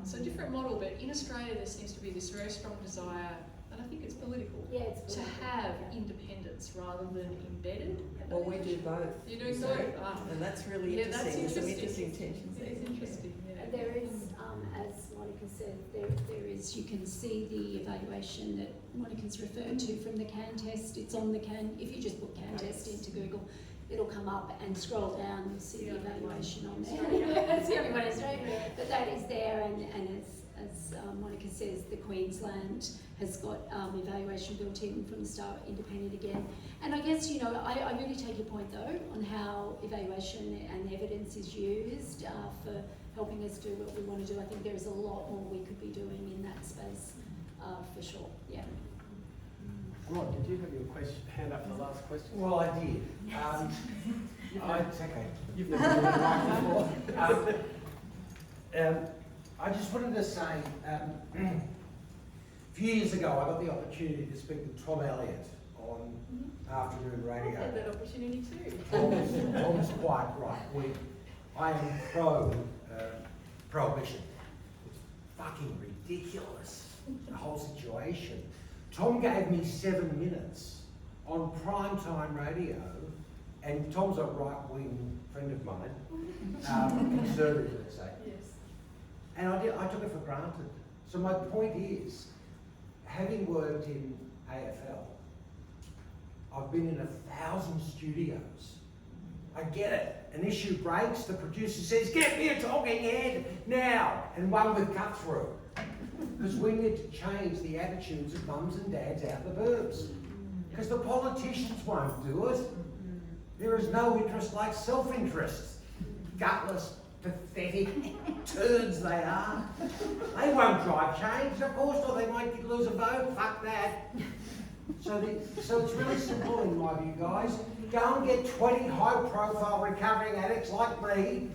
So different model, but in Australia there seems to be this very strong desire, and I think it's political, to have independence rather than embedded. Well, we do both. You do both. And that's really interesting. There's some interesting tensions there. It's interesting, yeah. There is, as Monica said, there is, you can see the evaluation that Monica's referred to from the CAN test. It's on the CAN, if you just put CAN test into Google, it'll come up, and scroll down, you'll see the evaluation on there. That's the only one in Australia. But that is there, and as Monica says, the Queensland has got evaluation built in from the start, independent again. And I guess, I really take your point though on how evaluation and evidence is used for helping us do what we want to do. I think there is a lot more we could be doing in that space, for sure, yeah. Rod, did you have your hand up for the last question? Well, I did. It's okay. You've never been on the mic before. I just wanted to say, a few years ago, I got the opportunity to speak with Tom Elliott on afternoon radio. I had that opportunity too. Tom's quite right. I am pro prohibition. It's fucking ridiculous, the whole situation. Tom gave me 7 minutes on primetime radio, and Tom's a right-wing friend of mine, conservative, let's say. Yes. And I took it for granted. So my point is, having worked in AFL, I've been in 1,000 studios. I get it. An issue breaks, the producer says, get me a talking head now, and one with cut through. Because we need to change the attitudes of mums and dads out the burbs. Because the politicians won't do it. There is no interest like self-interest. Gutless, pathetic turds they are. They won't drive change, of course, or they might lose a vote. Fuck that. So it's really simple in my view, guys. Go and get 20 high-profile recovering addicts like me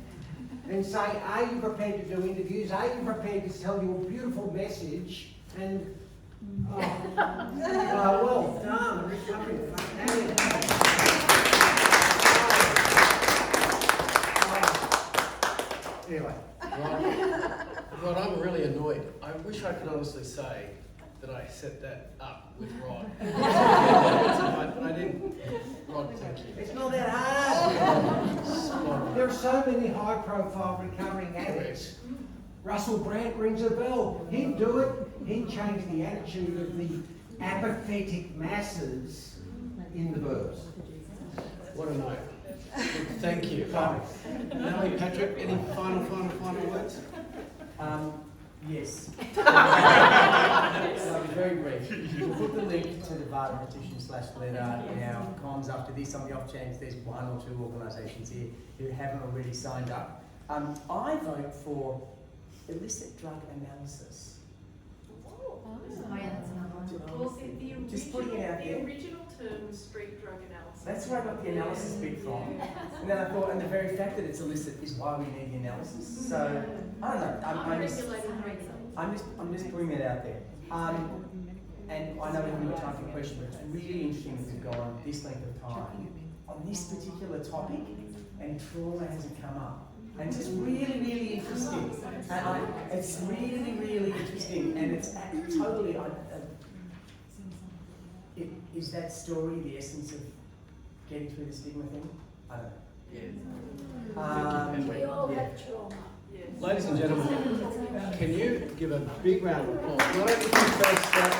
and say, are you prepared to do interviews? Are you prepared to tell your beautiful message? And, well done, recovering Anyway. Rod, I'm really annoyed. I wish I could honestly say that I set that up with Rod. But I didn't. Rod, thank you. It's not that hard. There are so many high-profile recovering addicts. Russell Brand rings a bell. He'd do it. He'd change the attitude of the apathetic masses in the burbs. What a night. Thank you. Natalie, Patrick, any final words? Yes. So very brief. We'll put the link to the VADA petition/letter in our comms after this. On the off chance there's one or two organisations here who haven't already signed up. I vote for illicit drug analysis. Oh yeah, that's another one. Well, Just putting it out there. The original term was street drug analysis. That's where I got the analysis bit from. And then I thought, and the very fact that it's illicit is why we need the analysis. So, I don't know. I'm just putting that out there. And I know we haven't got time for questions, but it's really interesting that we've gone this length of time on this particular topic, and trauma hasn't come up. And it's just really, really interesting. And it's really, really interesting, and it's totally. Is that story the essence of getting through the stigma thing? I don't know. We all have trauma. Ladies and gentlemen, can you give a big round of applause? Not only for first step,